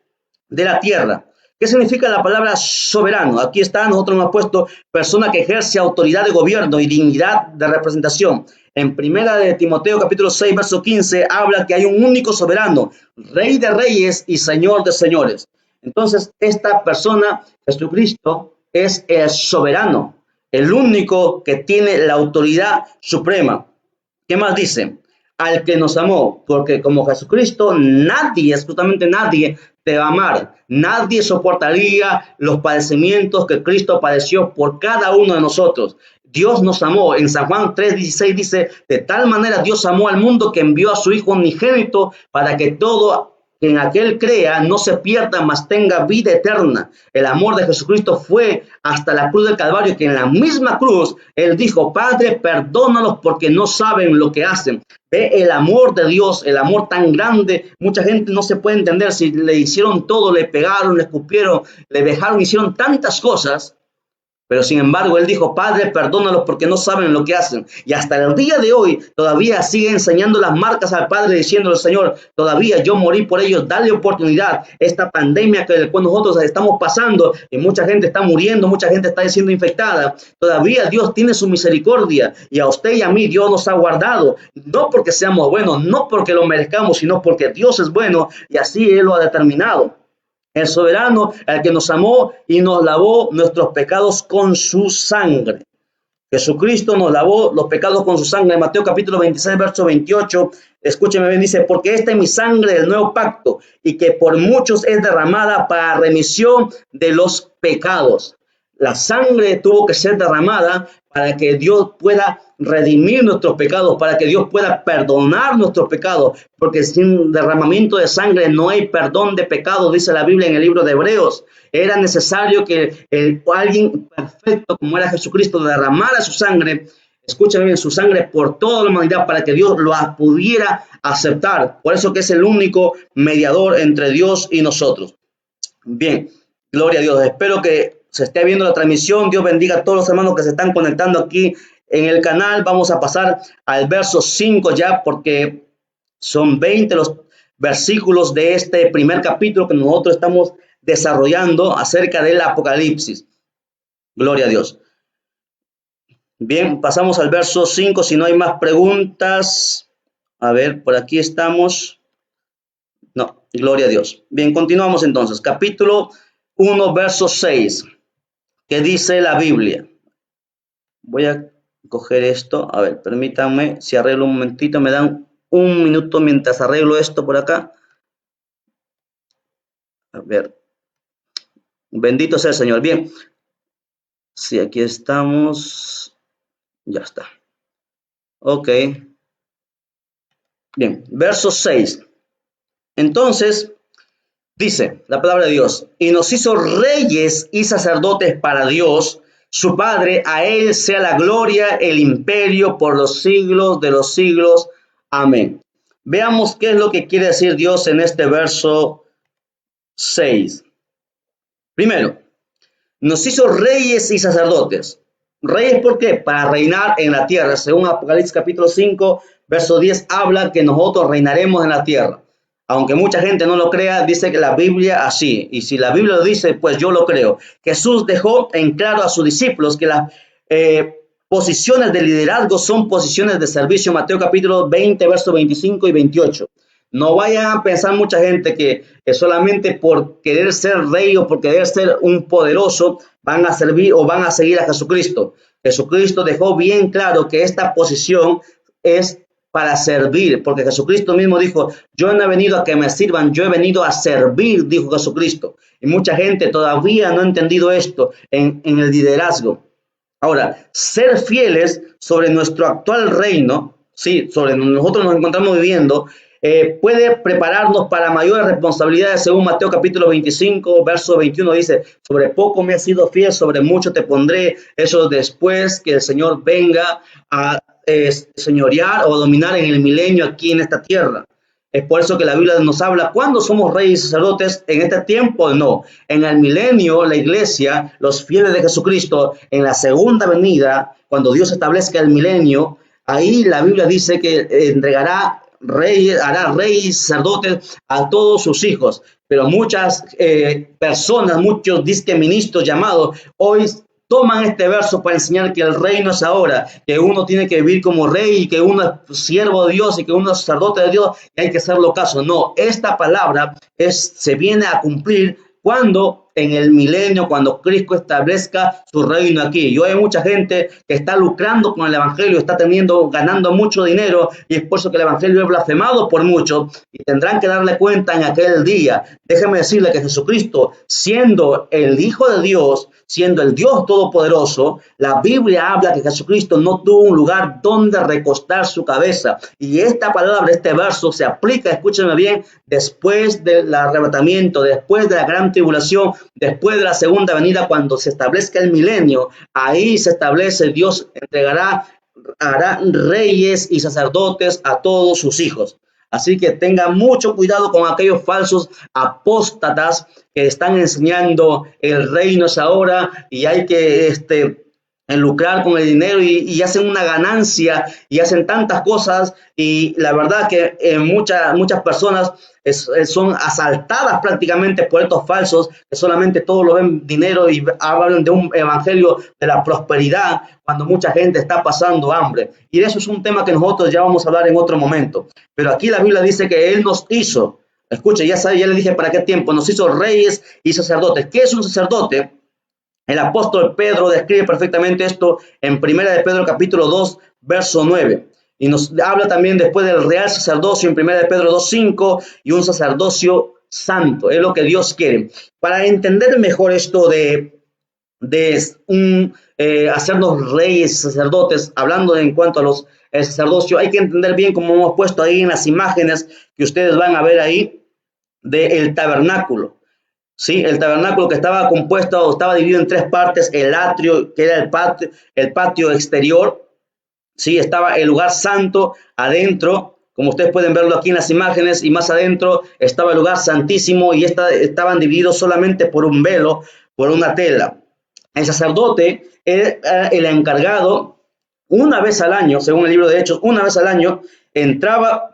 de la tierra. ¿Qué significa la palabra soberano? Aquí está, nosotros hemos puesto persona que ejerce autoridad de gobierno y dignidad de representación. En primera de Timoteo capítulo 6, verso 15, habla que hay un único soberano, rey de reyes y señor de señores. Entonces, esta persona, Jesucristo, es el soberano, el único que tiene la autoridad suprema. ¿Qué más dice? Al que nos amó, porque como Jesucristo, nadie, absolutamente nadie, de amar. Nadie soportaría los padecimientos que Cristo padeció por cada uno de nosotros. Dios nos amó. En San Juan 3:16 dice, de tal manera Dios amó al mundo que envió a su Hijo unigénito para que todo en aquel crea no se pierda, mas tenga vida eterna. El amor de Jesucristo fue hasta la cruz del Calvario, que en la misma cruz Él dijo, Padre, perdónalos porque no saben lo que hacen. Ve el amor de Dios, el amor tan grande. Mucha gente no se puede entender si le hicieron todo, le pegaron, le escupieron, le dejaron, hicieron tantas cosas. Pero sin embargo, él dijo, Padre, perdónalos porque no saben lo que hacen. Y hasta el día de hoy todavía sigue enseñando las marcas al Padre, diciéndole, Señor, todavía yo morí por ellos, dale oportunidad. Esta pandemia que nosotros estamos pasando y mucha gente está muriendo, mucha gente está siendo infectada. Todavía Dios tiene su misericordia y a usted y a mí Dios nos ha guardado. No porque seamos buenos, no porque lo merezcamos, sino porque Dios es bueno y así Él lo ha determinado. El soberano, el que nos amó y nos lavó nuestros pecados con su sangre. Jesucristo nos lavó los pecados con su sangre. Mateo capítulo 26, verso 28. Escúcheme bien, dice, porque esta es mi sangre del nuevo pacto y que por muchos es derramada para remisión de los pecados. La sangre tuvo que ser derramada para que Dios pueda redimir nuestros pecados, para que Dios pueda perdonar nuestros pecados, porque sin derramamiento de sangre no hay perdón de pecados, dice la Biblia en el libro de Hebreos. Era necesario que alguien perfecto como era Jesucristo derramara su sangre, escúchame bien, su sangre por toda la humanidad para que Dios lo pudiera aceptar. Por eso que es el único mediador entre Dios y nosotros. Bien, gloria a Dios. Espero que se esté viendo la transmisión. Dios bendiga a todos los hermanos que se están conectando aquí en el canal. Vamos a pasar al verso 5 ya, porque son 20 los versículos de este primer capítulo que nosotros estamos desarrollando acerca del Apocalipsis. Gloria a Dios. Bien, pasamos al verso 5. Si no hay más preguntas. A ver, por aquí estamos. No, gloria a Dios. Bien, continuamos entonces. Capítulo 1, verso 6. ¿Qué dice la Biblia? Voy a coger esto. A ver, permítanme, si arreglo un momentito, me dan un minuto mientras arreglo esto por acá. A ver. Bendito sea el Señor. Bien. Sí, aquí estamos. Ya está. Ok. Bien, verso 6. Entonces, dice la palabra de Dios, y nos hizo reyes y sacerdotes para Dios, su Padre, a Él sea la gloria, el imperio por los siglos de los siglos. Amén. Veamos qué es lo que quiere decir Dios en este verso 6. Primero, nos hizo reyes y sacerdotes. Reyes, ¿por qué? Para reinar en la tierra. Según Apocalipsis capítulo 5, verso 10, habla que nosotros reinaremos en la tierra. Aunque mucha gente no lo crea, dice que la Biblia así. Y si la Biblia lo dice, pues yo lo creo. Jesús dejó en claro a sus discípulos que las posiciones de liderazgo son posiciones de servicio. Mateo capítulo 20, versos 25 y 28. No vayan a pensar mucha gente que solamente por querer ser rey o por querer ser un poderoso van a servir o van a seguir a Jesucristo. Jesucristo dejó bien claro que esta posición es para servir, porque Jesucristo mismo dijo, yo no he venido a que me sirvan, yo he venido a servir, dijo Jesucristo. Y mucha gente todavía no ha entendido esto en el liderazgo. Ahora, ser fieles sobre nuestro actual reino, sí, sobre donde nosotros nos encontramos viviendo, puede prepararnos para mayores responsabilidades. Según Mateo capítulo 25, verso 21 dice, sobre poco me has sido fiel, sobre mucho te pondré. Eso después que el Señor venga a señorear o dominar en el milenio aquí en esta tierra. Es por eso que la Biblia nos habla, ¿cuándo somos reyes y sacerdotes? En este tiempo no. En el milenio, la iglesia, los fieles de Jesucristo, en la segunda venida, cuando Dios establezca el milenio, ahí la Biblia dice que entregará reyes, hará reyes y sacerdotes a todos sus hijos. Pero muchas personas, muchos disque ministros llamados, hoy toman este verso para enseñar que el reino es ahora, que uno tiene que vivir como rey y que uno es siervo de Dios y que uno es sacerdote de Dios y hay que hacerlo caso. No, esta palabra se viene a cumplir cuando en el milenio, cuando Cristo establezca su reino aquí. Yo hay mucha gente que está lucrando con el evangelio, está ganando mucho dinero, y es por eso que el evangelio es blasfemado por muchos, y tendrán que darle cuenta en aquel día. Déjeme decirle que Jesucristo, siendo el Hijo de Dios, siendo el Dios Todopoderoso, la Biblia habla que Jesucristo no tuvo un lugar donde recostar su cabeza. Y esta palabra, este verso se aplica, escúchenme bien, después del arrebatamiento, después de la gran tribulación, después de la segunda venida, cuando se establezca el milenio. Ahí se establece, Dios hará reyes y sacerdotes a todos sus hijos. Así que tenga mucho cuidado con aquellos falsos apóstatas que están enseñando el reino es ahora y hay que en lucrar con el dinero, y hacen una ganancia y hacen tantas cosas, y la verdad que muchas personas son asaltadas prácticamente por estos falsos que solamente todo lo ven dinero y hablan de un evangelio de la prosperidad cuando mucha gente está pasando hambre. Y eso es un tema que nosotros ya vamos a hablar en otro momento. Pero aquí la Biblia dice que Él nos hizo, escuche, ya le dije para qué tiempo, nos hizo reyes y sacerdotes. ¿Qué es un sacerdote? El apóstol Pedro describe perfectamente esto en Primera de Pedro capítulo 2, verso 9. Y nos habla también después del real sacerdocio en Primera de Pedro 2:5 y un sacerdocio santo. Es lo que Dios quiere. Para entender mejor esto de hacernos reyes y sacerdotes, hablando en cuanto a el sacerdocio, hay que entender bien, como hemos puesto ahí en las imágenes que ustedes van a ver ahí, del tabernáculo. Sí, el tabernáculo que estaba compuesto, estaba dividido en tres partes: el atrio, que era el patio exterior, sí, estaba el lugar santo adentro, como ustedes pueden verlo aquí en las imágenes, y más adentro estaba el lugar santísimo, y estaban divididos solamente por un velo, por una tela. El sacerdote era el encargado, una vez al año, según el libro de Hechos, una vez al año, entraba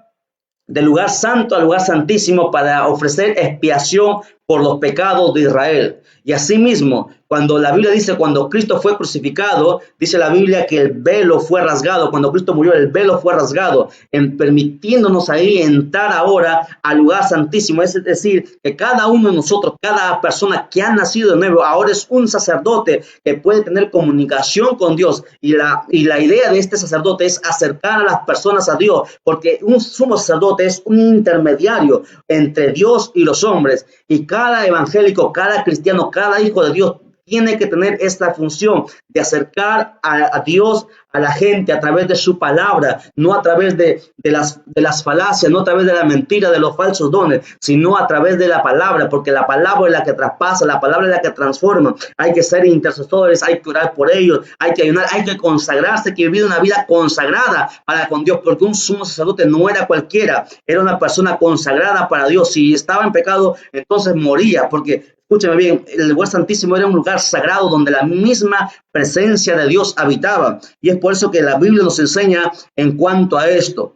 del lugar santo al lugar santísimo para ofrecer expiación por los pecados de Israel. Y asimismo, cuando la Biblia dice, cuando Cristo fue crucificado, dice la Biblia que el velo fue rasgado. Cuando Cristo murió, el velo fue rasgado, permitiéndonos ahí entrar ahora al lugar santísimo. Es decir, que cada uno de nosotros, cada persona que ha nacido de nuevo, ahora es un sacerdote que puede tener comunicación con Dios. Y la idea de este sacerdote es acercar a las personas a Dios, porque un sumo sacerdote es un intermediario entre Dios y los hombres. Y cada evangélico, cada cristiano, cada hijo de Dios tiene que tener esta función de acercar a Dios a la gente a través de su palabra, no a través de las falacias, no a través de la mentira, de los falsos dones, sino a través de la palabra, porque la palabra es la que traspasa, la palabra es la que transforma. Hay que ser intercesores, hay que orar por ellos, hay que ayunar, hay que consagrarse, hay que vivir una vida consagrada para con Dios, porque un sumo sacerdote no era cualquiera, era una persona consagrada para Dios. Si estaba en pecado, entonces moría, porque escúcheme bien, el lugar santísimo era un lugar sagrado donde la misma presencia de Dios habitaba. Y es por eso que la Biblia nos enseña en cuanto a esto,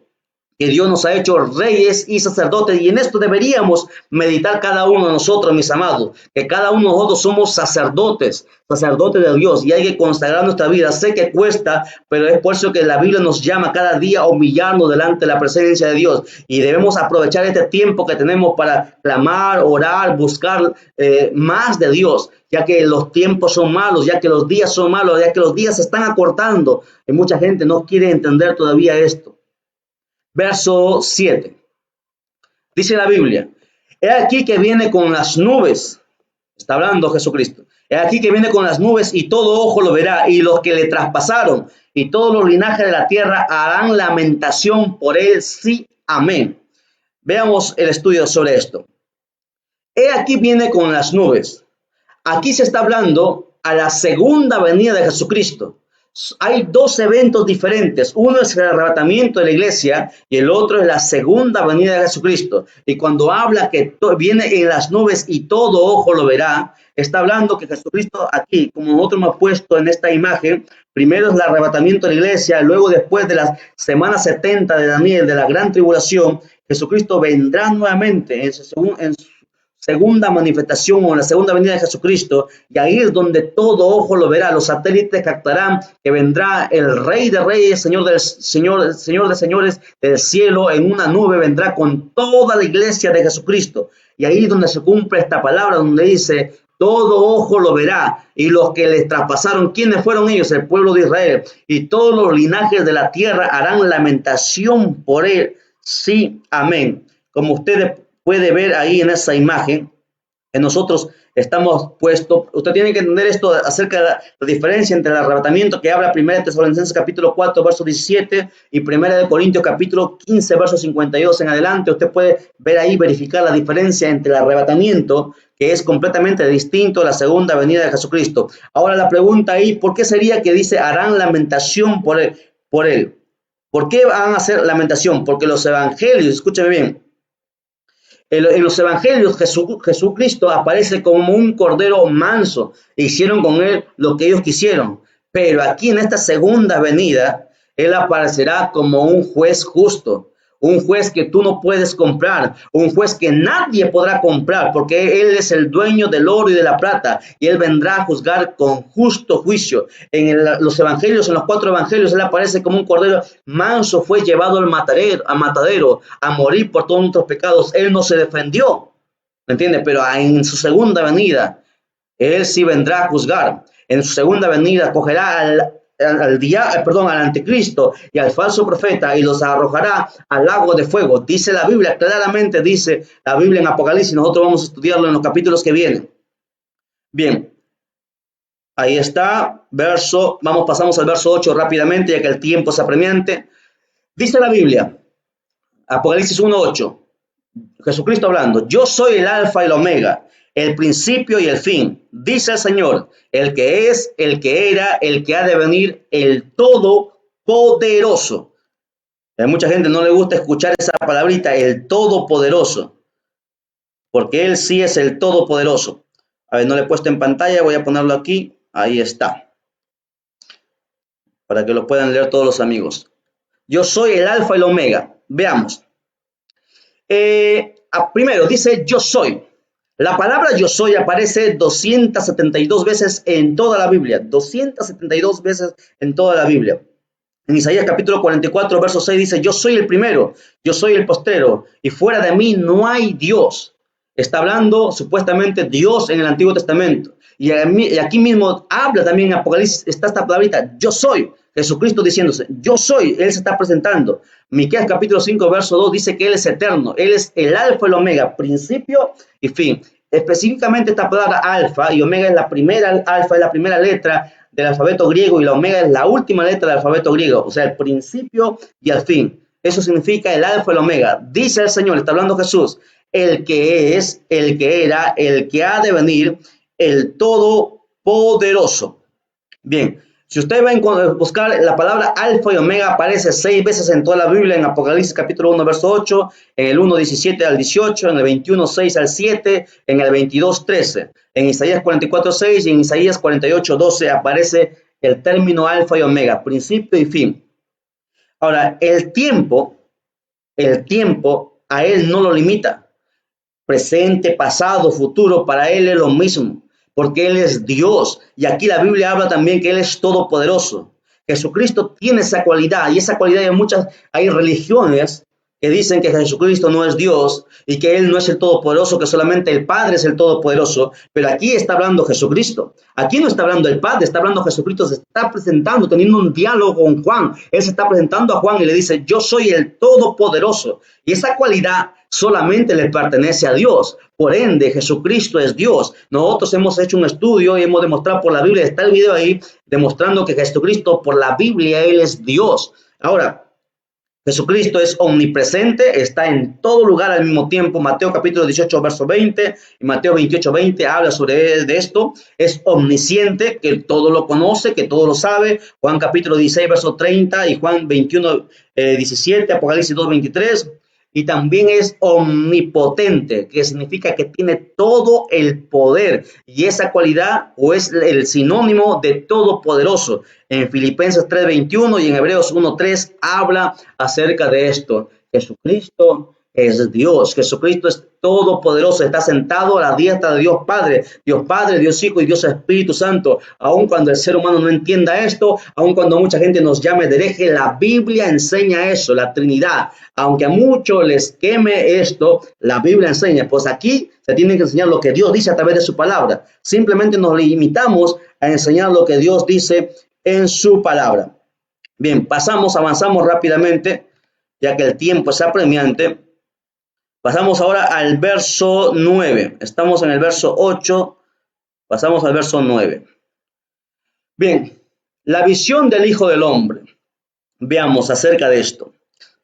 que Dios nos ha hecho reyes y sacerdotes, y en esto deberíamos meditar cada uno de nosotros, mis amados, que cada uno de nosotros somos sacerdotes de Dios, y hay que consagrar nuestra vida. Sé que cuesta, pero es por eso que la Biblia nos llama cada día a humillarnos delante de la presencia de Dios, y debemos aprovechar este tiempo que tenemos para clamar, orar, buscar más de Dios, ya que los tiempos son malos, ya que los días son malos, ya que los días se están acortando, y mucha gente no quiere entender todavía esto. Verso 7. Dice la Biblia: he aquí que viene con las nubes. Está hablando Jesucristo. He aquí que viene con las nubes, y todo ojo lo verá, y los que le traspasaron, y todos los linajes de la tierra harán lamentación por él. Sí, amén. Veamos el estudio sobre esto. He aquí viene con las nubes. Aquí se está hablando a la segunda venida de Jesucristo. Hay dos eventos diferentes. Uno es el arrebatamiento de la iglesia y el otro es la segunda venida de Jesucristo. Y cuando habla que viene en las nubes y todo ojo lo verá, está hablando que Jesucristo aquí, como nosotros hemos puesto en esta imagen, primero es el arrebatamiento de la iglesia, luego después de las semanas 70 de Daniel, de la gran tribulación, Jesucristo vendrá nuevamente en su segunda manifestación, o en la segunda venida de Jesucristo, y ahí es donde todo ojo lo verá. Los satélites captarán que vendrá el Rey de Reyes, Señor de Señores del cielo, en una nube vendrá con toda la iglesia de Jesucristo. Y ahí es donde se cumple esta palabra, donde dice todo ojo lo verá, y los que les traspasaron, ¿quiénes fueron ellos? El pueblo de Israel, y todos los linajes de la tierra harán lamentación por él. Sí, amén. Como ustedes pueden ver ahí en esa imagen, en nosotros estamos puestos. Usted tiene que entender esto acerca de la diferencia entre el arrebatamiento que habla 1 Tesalonicenses capítulo 4, verso 17 y 1 Corintios capítulo 15, verso 52 en adelante. Usted puede ver ahí, verificar la diferencia entre el arrebatamiento, que es completamente distinto a la segunda venida de Jesucristo. Ahora la pregunta ahí, ¿por qué sería que dice harán lamentación por él? ¿Por qué van a hacer lamentación? Porque los evangelios, escúcheme bien, en los evangelios Jesucristo aparece como un cordero manso. Hicieron con él lo que ellos quisieron. Pero aquí en esta segunda venida, él aparecerá como un juez justo. Un juez que tú no puedes comprar, un juez que nadie podrá comprar, porque él es el dueño del oro y de la plata, y él vendrá a juzgar con justo juicio. Los evangelios, en los 4 evangelios, él aparece como un cordero manso, fue llevado al matadero, a morir por todos nuestros pecados. Él no se defendió, ¿me entiende? Pero en su segunda venida, él sí vendrá a juzgar. En su segunda venida cogerá al anticristo y al falso profeta y los arrojará al lago de fuego. Dice la Biblia, claramente dice la Biblia en Apocalipsis. Nosotros vamos a estudiarlo en los capítulos que vienen. Bien, ahí está, pasamos al verso 8 rápidamente, ya que el tiempo es apremiante. Dice la Biblia, Apocalipsis 1:8, Jesucristo hablando: yo soy el alfa y el omega, el principio y el fin, dice el Señor, el que es, el que era, el que ha de venir, el todopoderoso. A mucha gente no le gusta escuchar esa palabrita, el todopoderoso, porque él sí es el todopoderoso. A ver, no le he puesto en pantalla, voy a ponerlo aquí, ahí está, para que lo puedan leer todos los amigos. Yo soy el alfa y el omega. Veamos. Primero dice yo soy. La palabra yo soy aparece 272 veces en toda la Biblia. 272 veces en toda la Biblia. En Isaías capítulo 44, verso 6 dice: yo soy el primero, yo soy el postrero, y fuera de mí no hay Dios. Está hablando supuestamente Dios en el Antiguo Testamento. Y aquí mismo habla también en Apocalipsis, está esta palabrita, yo soy. Jesucristo diciéndose, yo soy, él se está presentando. Miqueas capítulo 5, verso 2 dice que él es eterno, él es el alfa y el omega, principio y fin. Específicamente esta palabra alfa y omega es la primera, alfa es la primera letra del alfabeto griego y la omega es la última letra del alfabeto griego, o sea, el principio y el fin. Eso significa el alfa y el omega. Dice el Señor, está hablando Jesús, el que es, el que era, el que ha de venir, el todopoderoso. Bien. Si usted va a buscar la palabra alfa y omega, aparece 6 veces en toda la Biblia, en Apocalipsis capítulo 1, verso 8, en el 1, 17 al 18, en el 21, 6 al 7, en el 22, 13. En Isaías 44, 6 y en Isaías 48, 12 aparece el término alfa y omega, principio y fin. Ahora, el tiempo a él no lo limita. Presente, pasado, futuro, para él es lo mismo, porque él es Dios. Y aquí la Biblia habla también que él es todopoderoso. Jesucristo tiene esa cualidad, y esa cualidad hay religiones que dicen que Jesucristo no es Dios y que él no es el todopoderoso, que solamente el Padre es el todopoderoso. Pero aquí está hablando Jesucristo. Aquí no está hablando el Padre, está hablando Jesucristo. Se está presentando, teniendo un diálogo con Juan. Él se está presentando a Juan y le dice: yo soy el todopoderoso. Y esa cualidad solamente le pertenece a Dios. Por ende, Jesucristo es Dios. Nosotros hemos hecho un estudio y hemos demostrado por la Biblia, está el video ahí, demostrando que Jesucristo, por la Biblia, él es Dios. Ahora, Jesucristo es omnipresente, está en todo lugar al mismo tiempo. Mateo capítulo 18, verso 20 y Mateo 28, 20 habla sobre de esto. Es omnisciente, que todo lo conoce, que todo lo sabe. Juan capítulo 16, verso 30 y Juan 21, 17, Apocalipsis 2, 23. Y también es omnipotente, que significa que tiene todo el poder. Y esa cualidad o es el sinónimo de todopoderoso. En Filipenses 3:21 y en Hebreos 1:3 habla acerca de esto. Jesucristo es Dios. Jesucristo es todopoderoso, está sentado a la diestra de Dios Padre, Dios Hijo y Dios Espíritu Santo. Aun cuando el ser humano no entienda esto, aun cuando mucha gente nos llame de hereje, la Biblia enseña eso, la Trinidad. Aunque a muchos les queme esto, la Biblia enseña. Pues aquí se tiene que enseñar lo que Dios dice a través de su palabra. Simplemente nos limitamos a enseñar lo que Dios dice en su palabra. Bien, avanzamos rápidamente, ya que el tiempo es apremiante. Pasamos ahora al verso 9. Estamos en el verso 8. Pasamos al verso 9. Bien, la visión del Hijo del Hombre. Veamos acerca de esto.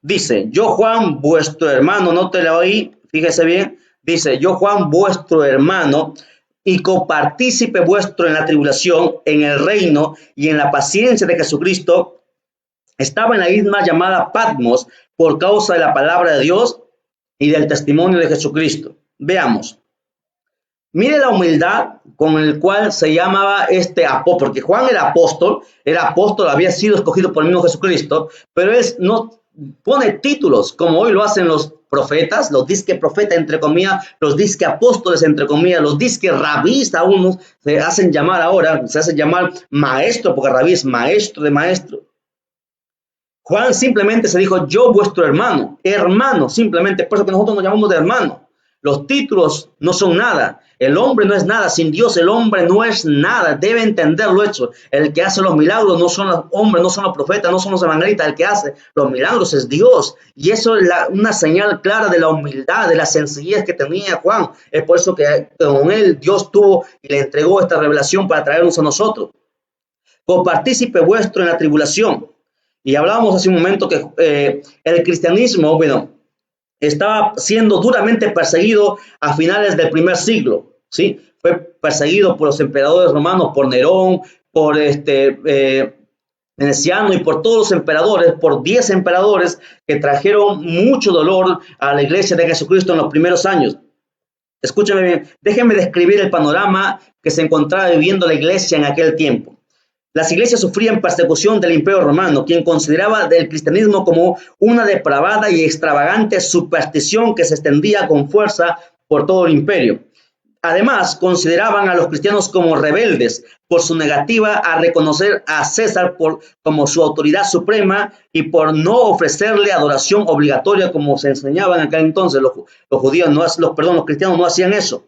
Dice, yo Juan, vuestro hermano, no te lo oí, fíjese bien. Dice, yo Juan, vuestro hermano, y copartícipe vuestro en la tribulación, en el reino y en la paciencia de Jesucristo, estaba en la isla llamada Patmos por causa de la palabra de Dios y del testimonio de Jesucristo. Veamos. Mire la humildad con el cual se llamaba este apóstol, porque Juan era apóstol, había sido escogido por el mismo Jesucristo, pero él no pone títulos como hoy lo hacen los profetas, los disque profetas entre comillas, los disque apóstoles entre comillas, los disque rabís, a unos se hacen llamar ahora, se hacen llamar maestro, porque rabí es maestro de maestro. Juan simplemente se dijo, yo vuestro hermano, simplemente, por eso que nosotros nos llamamos de hermano. Los títulos no son nada, el hombre no es nada, sin Dios el hombre no es nada, debe entenderlo eso. El que hace los milagros no son los hombres, no son los profetas, no son los evangelistas, el que hace los milagros es Dios. Y eso es una señal clara de la humildad, de la sencillez que tenía Juan. Es por eso que con él Dios tuvo y le entregó esta revelación para traernos a nosotros. Copartícipe vuestro en la tribulación. Y hablábamos hace un momento que el cristianismo, estaba siendo duramente perseguido a finales del primer siglo, ¿sí? Fue perseguido por los emperadores romanos, por Nerón, por Veneciano y por todos los emperadores, por 10 emperadores que trajeron mucho dolor a la iglesia de Jesucristo en los primeros años. Escúchame bien, déjenme describir el panorama que se encontraba viviendo la iglesia en aquel tiempo. Las iglesias sufrían persecución del Imperio Romano, quien consideraba el cristianismo como una depravada y extravagante superstición que se extendía con fuerza por todo el imperio. Además, consideraban a los cristianos como rebeldes por su negativa a reconocer a César como su autoridad suprema y por no ofrecerle adoración obligatoria como se enseñaba en aquel entonces. Los cristianos no hacían eso.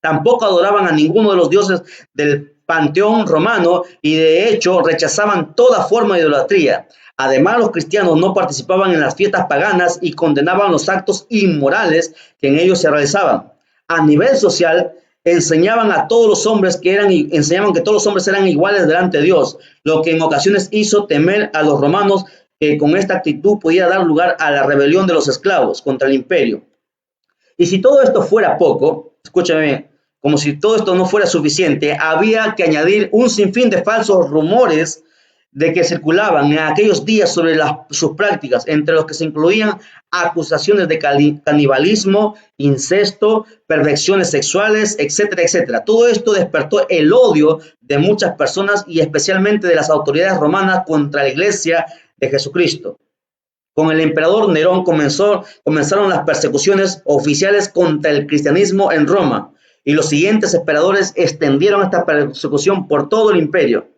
Tampoco adoraban a ninguno de los dioses del panteón romano y de hecho rechazaban toda forma de idolatría. Además, los cristianos no participaban en las fiestas paganas y condenaban los actos inmorales que en ellos se realizaban. A nivel social, enseñaban que todos los hombres eran iguales delante de Dios, lo que en ocasiones hizo temer a los romanos que con esta actitud podía dar lugar a la rebelión de los esclavos contra el imperio. Y si todo esto fuera poco, escúchame, como si todo esto no fuera suficiente, había que añadir un sinfín de falsos rumores de que circulaban en aquellos días sobre sus prácticas, entre los que se incluían acusaciones de canibalismo, incesto, perversiones sexuales, etcétera, etcétera. Todo esto despertó el odio de muchas personas y especialmente de las autoridades romanas contra la iglesia de Jesucristo. Con el emperador Nerón comenzaron las persecuciones oficiales contra el cristianismo en Roma. Y los siguientes emperadores extendieron esta persecución por todo el imperio.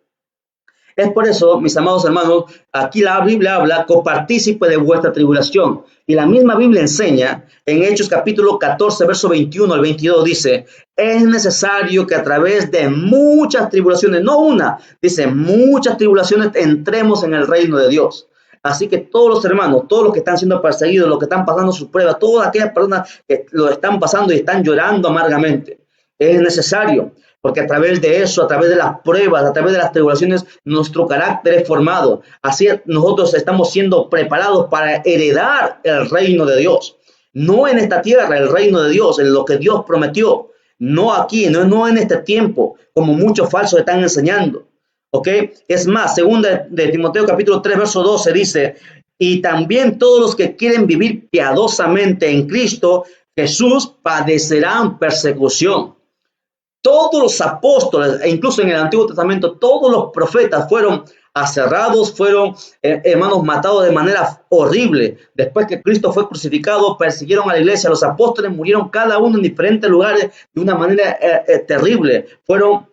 Es por eso, mis amados hermanos, aquí la Biblia habla, copartícipe de vuestra tribulación. Y la misma Biblia enseña, en Hechos capítulo 14, verso 21 al 22, dice, es necesario que a través de muchas tribulaciones, no una, dice, muchas tribulaciones entremos en el reino de Dios. Así que todos los hermanos, todos los que están siendo perseguidos, los que están pasando sus pruebas, todas aquellas personas que lo están pasando y están llorando amargamente, es necesario, porque a través de eso, a través de las pruebas, a través de las tribulaciones, nuestro carácter es formado. Así nosotros estamos siendo preparados para heredar el reino de Dios. No en esta tierra, el reino de Dios, en lo que Dios prometió. No aquí, no en este tiempo, como muchos falsos están enseñando. ¿Ok? Es más, segunda de Timoteo capítulo 3, verso 12 dice, y también todos los que quieren vivir piadosamente en Cristo Jesús padecerán persecución. Todos los apóstoles, e incluso en el Antiguo Testamento, todos los profetas fueron aserrados, fueron, hermanos, matados de manera horrible. Después que Cristo fue crucificado, persiguieron a la iglesia, los apóstoles murieron cada uno en diferentes lugares de una manera terrible. Fueron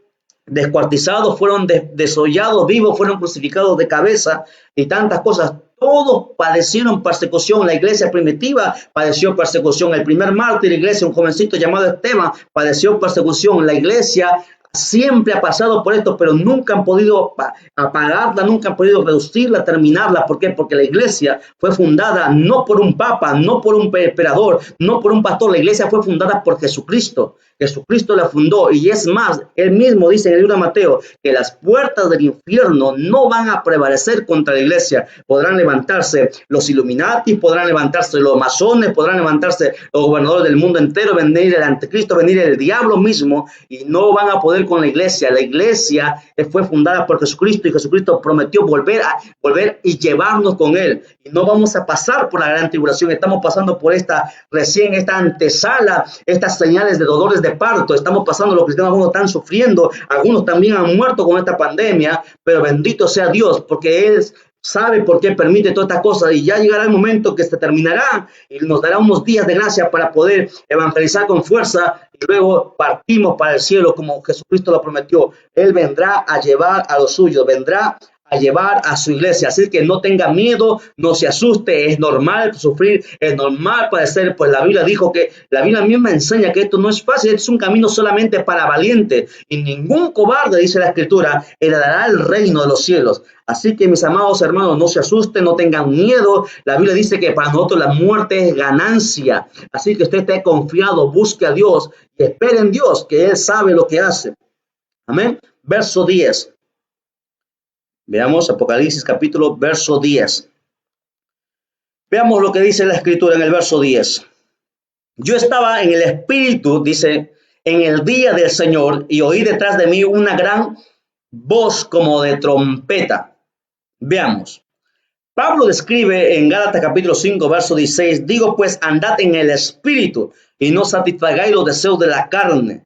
descuartizados, fueron desollados vivos, fueron crucificados de cabeza y tantas cosas. Todos padecieron persecución. La iglesia primitiva padeció persecución. El primer mártir de la iglesia, un jovencito llamado Esteban, padeció persecución. La iglesia siempre ha pasado por esto, pero nunca han podido apagarla, nunca han podido reducirla, terminarla. ¿Por qué? Porque la iglesia fue fundada no por un papa, no por un emperador, no por un pastor. La iglesia fue fundada por Jesucristo. Jesucristo la fundó, y es más, él mismo dice en el libro de Mateo que las puertas del infierno no van a prevalecer contra la iglesia. Podrán levantarse los Illuminati, podrán levantarse los masones, podrán levantarse los gobernadores del mundo entero, venir el anticristo, venir el diablo mismo, y no van a poder con la iglesia. La iglesia fue fundada por Jesucristo, y Jesucristo prometió volver y llevarnos con él. Y no vamos a pasar por la gran tribulación. Estamos pasando por esta antesala, estas señales de dolores de parto. Estamos pasando, los cristianos algunos están sufriendo, algunos también han muerto con esta pandemia, pero bendito sea Dios, porque Él sabe por qué permite todas estas cosas, y ya llegará el momento que se terminará y nos dará unos días de gracia para poder evangelizar con fuerza, y luego partimos para el cielo como Jesucristo lo prometió. Él vendrá a llevar a los suyos, vendrá a llevar a su iglesia. Así que no tenga miedo, no se asuste, es normal sufrir, es normal padecer, pues la Biblia dijo que, la Biblia misma enseña que esto no es fácil, es un camino solamente para valientes, y ningún cobarde, dice la Escritura, heredará el reino de los cielos. Así que, mis amados hermanos, no se asusten, no tengan miedo. La Biblia dice que para nosotros la muerte es ganancia. Así que usted esté confiado, busque a Dios y espere en Dios, que Él sabe lo que hace. Amén. Verso 10. Veamos Apocalipsis capítulo verso 10. Veamos lo que dice la Escritura en el verso 10. Yo estaba en el Espíritu, dice, en el día del Señor, y oí detrás de mí una gran voz como de trompeta. Veamos. Pablo describe en Gálatas capítulo 5, verso 16, digo pues, andad en el Espíritu y no satisfagáis los deseos de la carne.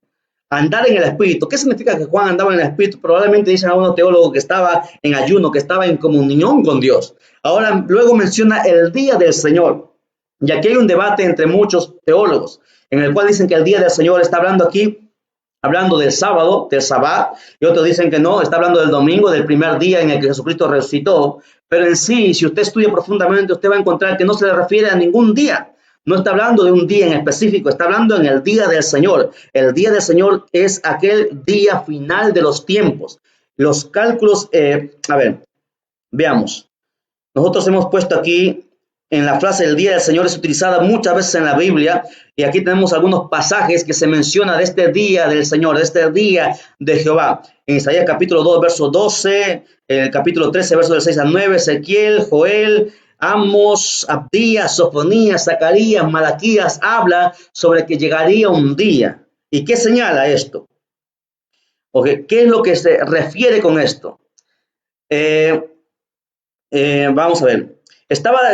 Andar en el Espíritu. ¿Qué significa que Juan andaba en el Espíritu? Probablemente dicen algunos teólogos que estaba en ayuno, que estaba en comunión con Dios. Ahora, luego menciona el día del Señor. Y aquí hay un debate entre muchos teólogos, en el cual dicen que el día del Señor está hablando aquí, hablando del sábado, del sabbat, y otros dicen que no, está hablando del domingo, del primer día en el que Jesucristo resucitó. Pero en sí, si usted estudia profundamente, usted va a encontrar que no se le refiere a ningún día. No está hablando de un día en específico, está hablando en el día del Señor. El día del Señor es aquel día final de los tiempos. Los cálculos, veamos. Nosotros hemos puesto aquí en la frase el día del Señor, es utilizada muchas veces en la Biblia, y aquí tenemos algunos pasajes que se menciona de este día del Señor, de este día de Jehová. En Isaías capítulo 2, verso 12, en el capítulo 13, verso del 6 al 9, Ezequiel, Joel, Amos, Abdías, Sofonías, Zacarías, Malaquías habla sobre que llegaría un día. ¿Y qué señala esto? ¿Qué es lo que se refiere con esto? Vamos a ver.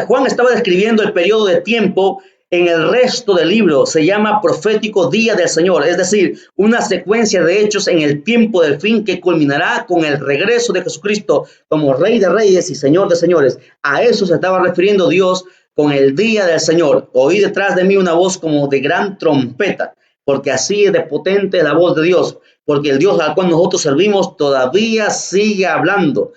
Juan estaba describiendo el periodo de tiempo en el resto del libro. Se llama profético día del Señor, es decir, una secuencia de hechos en el tiempo del fin que culminará con el regreso de Jesucristo como Rey de Reyes y Señor de Señores. A eso se estaba refiriendo Dios con el día del Señor. Oí detrás de mí una voz como de gran trompeta, porque así es de potente la voz de Dios, porque el Dios al cual nosotros servimos todavía sigue hablando.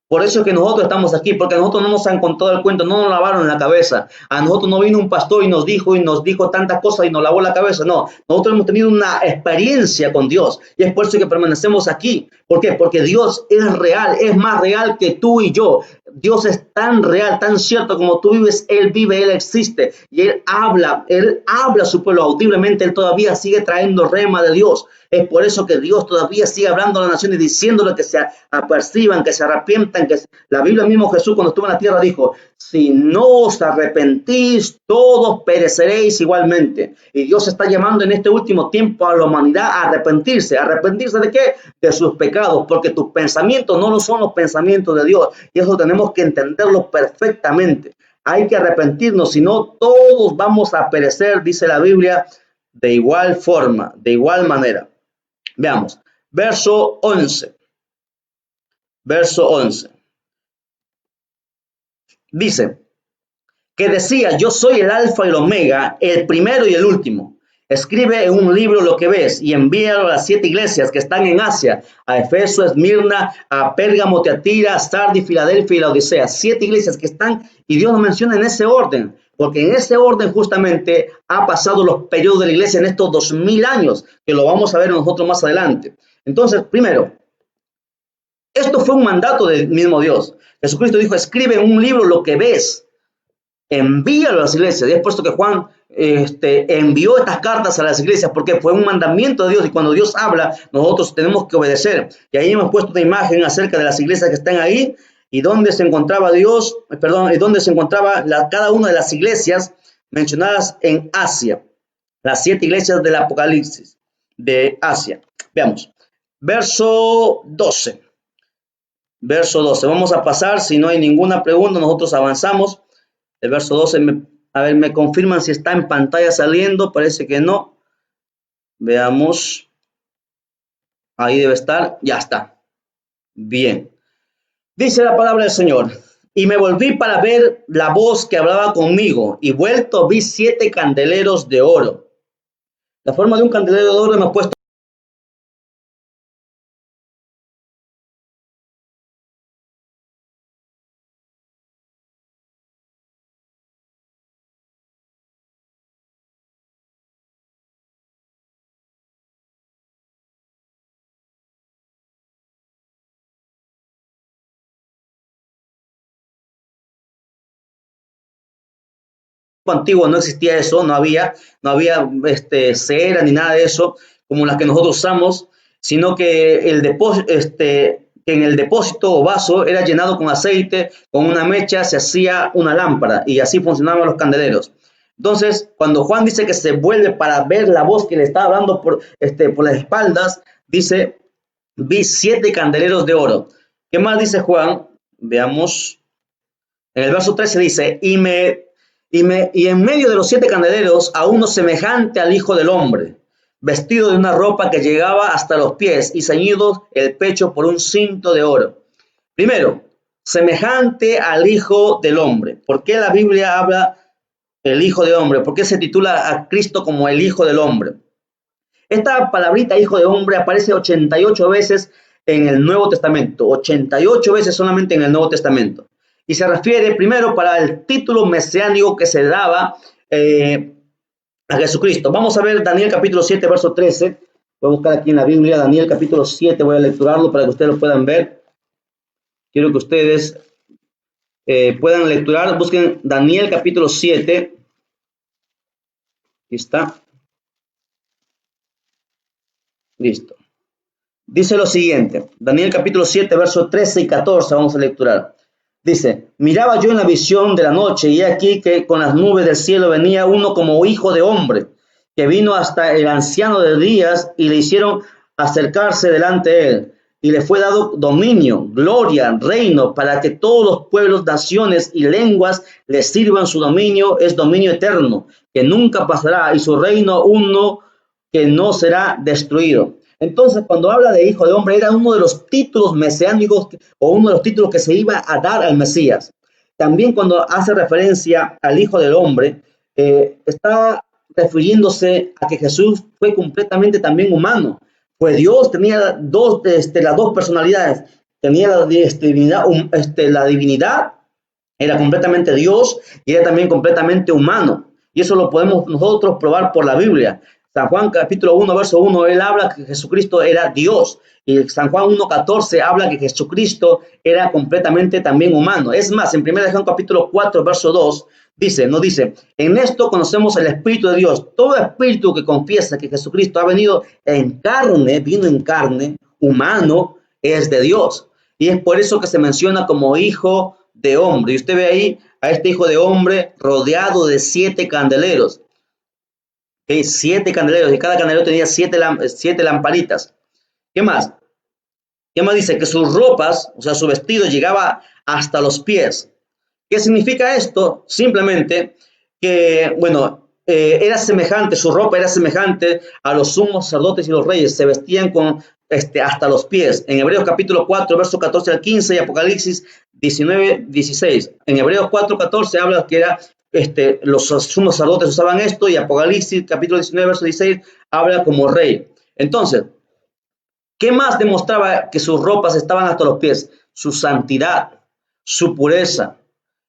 Por eso es que nosotros estamos aquí, porque a nosotros no nos han contado el cuento, no nos lavaron en la cabeza. A nosotros no vino un pastor y nos dijo tantas cosas y nos lavó la cabeza. No, nosotros hemos tenido una experiencia con Dios, y es por eso que permanecemos aquí. ¿Por qué? Porque Dios es real, es más real que tú y yo. Dios es tan real, tan cierto como tú vives, Él vive, Él existe. Y Él habla a su pueblo audiblemente, Él todavía sigue trayendo rema de Dios. Es por eso que Dios todavía sigue hablando a las naciones, diciéndole que se aperciban, que se arrepientan, que la Biblia mismo Jesús cuando estuvo en la tierra dijo, si no os arrepentís, todos pereceréis igualmente. Y Dios está llamando en este último tiempo a la humanidad a arrepentirse. ¿Arrepentirse de qué? De sus pecados, porque tus pensamientos no lo son los pensamientos de Dios. Y eso tenemos que entenderlo perfectamente. Hay que arrepentirnos, si no todos vamos a perecer, dice la Biblia, de igual forma, de igual manera. Veamos, verso 11. Verso 11. dice que decía: yo soy el alfa y el omega, el primero y el último. Escribe en un libro lo que ves y envíalo a las 7 iglesias que están en Asia: a Efeso, Esmirna, a Pérgamo, Teatira, Sardis, Filadelfia y la Odisea. 7 iglesias que están, y Dios nos menciona en ese orden, porque en ese orden justamente ha pasado los periodos de la iglesia en estos 2000 años, que lo vamos a ver nosotros más adelante. Entonces, primero, esto fue un mandato del mismo Dios. Jesucristo dijo: escribe en un libro lo que ves, envíalo a las iglesias. Y es por esto que Juan envió estas cartas a las iglesias, porque fue un mandamiento de Dios, y cuando Dios habla, nosotros tenemos que obedecer. Y ahí hemos puesto una imagen acerca de las iglesias que están ahí, y dónde se encontraba Dios, perdón, y dónde se encontraba cada una de las iglesias mencionadas en Asia, las 7 iglesias del Apocalipsis de Asia. Veamos, verso 12. Verso 12, vamos a pasar, si no hay ninguna pregunta, nosotros avanzamos. El verso 12, a ver, me confirman si está en pantalla saliendo, parece que no. Veamos, ahí debe estar, ya está. Bien, dice la palabra del Señor: y me volví para ver la voz que hablaba conmigo, y vuelto vi 7 candeleros de oro. La forma de un candelero de oro me ha puesto antiguo, no existía eso, no había cera ni nada de eso, como las que nosotros usamos, sino que el depósito, en el depósito o vaso era llenado con aceite, con una mecha se hacía una lámpara, y así funcionaban los candeleros. Entonces, cuando Juan dice que se vuelve para ver la voz que le está hablando por las espaldas, dice: vi 7 candeleros de oro. ¿Qué más dice Juan? Veamos. En el verso 13 dice: y en medio de los 7 candeleros a uno semejante al Hijo del Hombre, vestido de una ropa que llegaba hasta los pies y ceñido el pecho por un cinto de oro. Primero, semejante al Hijo del Hombre. ¿Por qué la Biblia habla el Hijo del Hombre? ¿Por qué se titula a Cristo como el Hijo del Hombre? Esta palabrita Hijo de Hombre aparece 88 veces en el Nuevo Testamento, 88 veces solamente en el Nuevo Testamento. Y se refiere primero para el título mesiánico que se daba a Jesucristo. Vamos a ver Daniel capítulo 7, verso 13. Voy a buscar aquí en la Biblia Daniel capítulo 7, voy a lecturarlo para que ustedes lo puedan ver. Quiero que ustedes puedan lecturar. Busquen Daniel capítulo 7. Aquí está. Listo. Dice lo siguiente, Daniel capítulo 7, versos 13 y 14, vamos a lecturar. Dice: miraba yo en la visión de la noche, y aquí que con las nubes del cielo venía uno como hijo de hombre, que vino hasta el anciano de días, y le hicieron acercarse delante de él, y le fue dado dominio, gloria, reino, para que todos los pueblos, naciones y lenguas le sirvan. Su dominio es dominio eterno, que nunca pasará, y su reino uno que no será destruido. Entonces, cuando habla de Hijo de Hombre, era uno de los títulos mesiánicos, o uno de los títulos que se iba a dar al Mesías. También cuando hace referencia al Hijo del Hombre, está refiriéndose a que Jesús fue completamente también humano. Pues Dios tenía las dos personalidades. Tenía la divinidad, era completamente Dios, y era también completamente humano. Y eso lo podemos nosotros probar por la Biblia. San Juan capítulo 1, verso 1, él habla que Jesucristo era Dios. Y San Juan 1:14 habla que Jesucristo era completamente también humano. Es más, en 1 Juan capítulo 4, verso 2, dice, en esto conocemos el Espíritu de Dios. Todo espíritu que confiesa que Jesucristo ha vino en carne, humano, es de Dios. Y es por eso que se menciona como Hijo de Hombre. Y usted ve ahí a este Hijo de Hombre rodeado de 7 candeleros. 7 candeleros, y cada candelero tenía 7 lamparitas. ¿Qué más? ¿Qué más dice? Que sus ropas, o sea, su vestido llegaba hasta los pies. ¿Qué significa esto? Simplemente que, bueno, era semejante, su ropa era semejante a los sumos sacerdotes y los reyes, se vestían con hasta los pies. En Hebreos capítulo 4, verso 14 al 15, y Apocalipsis 19:16. En Hebreos 4:14 habla que era los sumos sacerdotes usaban esto, y Apocalipsis capítulo 19, verso 16 habla como rey. Entonces, ¿qué más demostraba que sus ropas estaban hasta los pies? Su santidad, su pureza.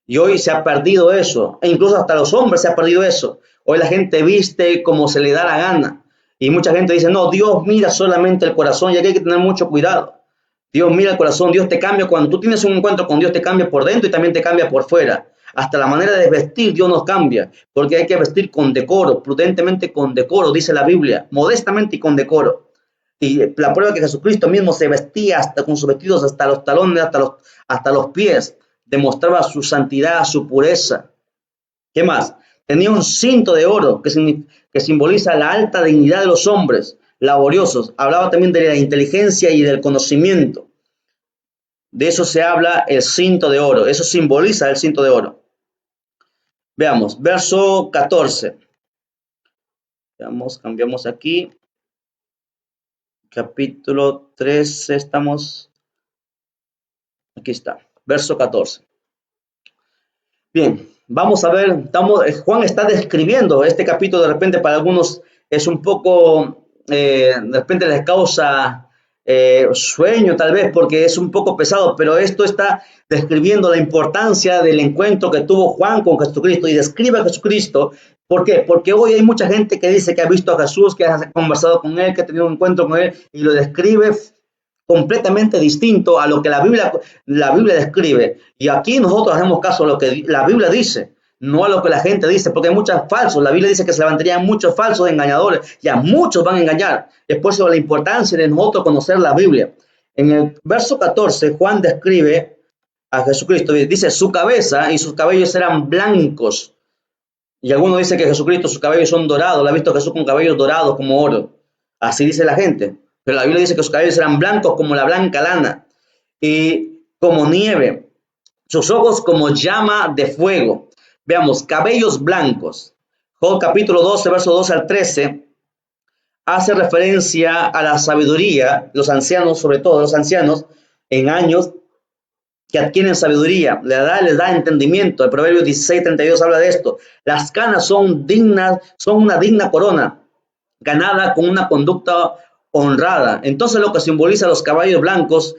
Y hoy se ha perdido eso, e incluso hasta los hombres se ha perdido eso. Hoy la gente viste como se le da la gana. Y mucha gente dice, no, Dios mira solamente el corazón, y aquí hay que tener mucho cuidado. Dios mira el corazón, Dios te cambia. Cuando tú tienes un encuentro con Dios, te cambia por dentro y también te cambia por fuera. Hasta la manera de vestir Dios nos cambia, porque hay que vestir con decoro, prudentemente con decoro, dice la Biblia, modestamente y con decoro. Y la prueba que Jesucristo mismo se vestía hasta con sus vestidos hasta los talones, hasta los pies, demostraba su santidad, su pureza. ¿Qué más? Tenía un cinto de oro que simboliza la alta dignidad de los hombres laboriosos. Hablaba también de la inteligencia y del conocimiento. De eso se habla el cinto de oro. Eso simboliza el cinto de oro. Veamos, verso 14. Veamos, cambiamos aquí. Capítulo 13, estamos. Aquí está, verso 14. Bien, vamos a ver, Juan está describiendo este capítulo. De repente para algunos es un poco, de repente les causa sueño tal vez porque es un poco pesado, pero esto está describiendo la importancia del encuentro que tuvo Juan con Jesucristo y describe a Jesucristo. ¿Por qué? Porque hoy hay mucha gente que dice que ha visto a Jesús, que ha conversado con él, que ha tenido un encuentro con él y lo describe completamente distinto a lo que la Biblia describe. Y aquí nosotros hacemos caso a lo que la Biblia dice, no a lo que la gente dice, porque hay muchos falsos. La Biblia dice que se levantarían muchos falsos engañadores y a muchos van a engañar. Es por eso la importancia de nosotros conocer la Biblia. En el verso 14, Juan describe a Jesucristo. Dice, su cabeza y sus cabellos eran blancos. Y algunos dicen que Jesucristo, sus cabellos son dorados. La ha visto Jesús con cabellos dorados como oro. Así dice la gente. Pero la Biblia dice que sus cabellos eran blancos como la blanca lana y como nieve, sus ojos como llama de fuego. Veamos, cabellos blancos. Job capítulo 12, verso 12 al 13, hace referencia a la sabiduría, los ancianos, sobre todo los ancianos en años que adquieren sabiduría, les da entendimiento. El Proverbio 16, 32 habla de esto. Las canas son una digna corona, ganada con una conducta honrada. Entonces lo que simboliza los caballos blancos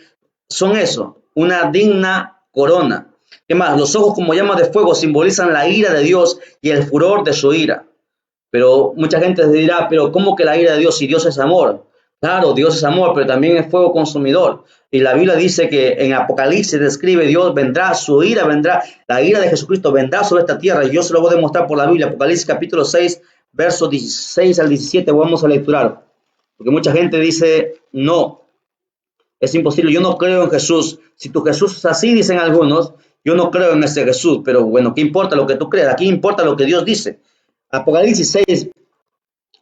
son eso, una digna corona. ¿Qué más? Los ojos como llamas de fuego simbolizan la ira de Dios y el furor de su ira. Pero mucha gente dirá, pero ¿cómo que la ira de Dios si Dios es amor? Claro, Dios es amor, pero también es fuego consumidor. Y la Biblia dice que en Apocalipsis describe Dios vendrá, su ira vendrá, la ira de Jesucristo vendrá sobre esta tierra. Y yo se lo voy a demostrar por la Biblia. Apocalipsis capítulo 6, versos 16 al 17, vamos a lecturar. Porque mucha gente dice, no, es imposible, yo no creo en Jesús. Si tu Jesús es así, dicen algunos, yo no creo en ese Jesús. Pero bueno, ¿qué importa lo que tú creas? Aquí importa lo que Dios dice. Apocalipsis 6,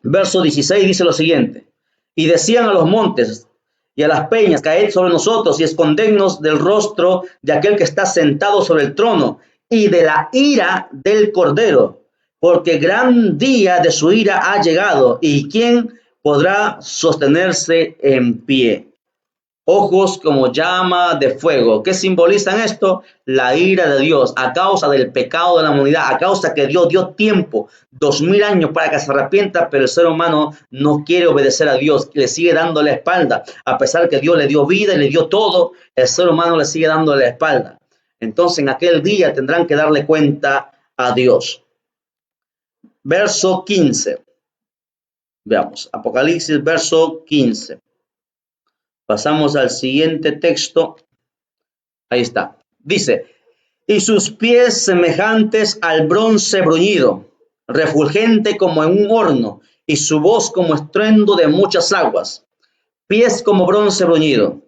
verso 16 dice lo siguiente. Y decían a los montes y a las peñas, caed sobre nosotros y escondednos del rostro de aquel que está sentado sobre el trono y de la ira del Cordero, porque gran día de su ira ha llegado, y ¿quién podrá sostenerse en pie? Ojos como llama de fuego. ¿Qué simbolizan esto? La ira de Dios a causa del pecado de la humanidad, a causa que Dios dio tiempo, 2000 años para que se arrepienta, pero el ser humano no quiere obedecer a Dios, le sigue dando la espalda. A pesar que Dios le dio vida y le dio todo, el ser humano le sigue dando la espalda. Entonces en aquel día tendrán que darle cuenta a Dios. Verso 15. Veamos, Apocalipsis, verso 15. Pasamos al siguiente texto. Ahí está. Dice, y sus pies semejantes al bronce bruñido, refulgente como en un horno, y su voz como estruendo de muchas aguas. Pies como bronce bruñido.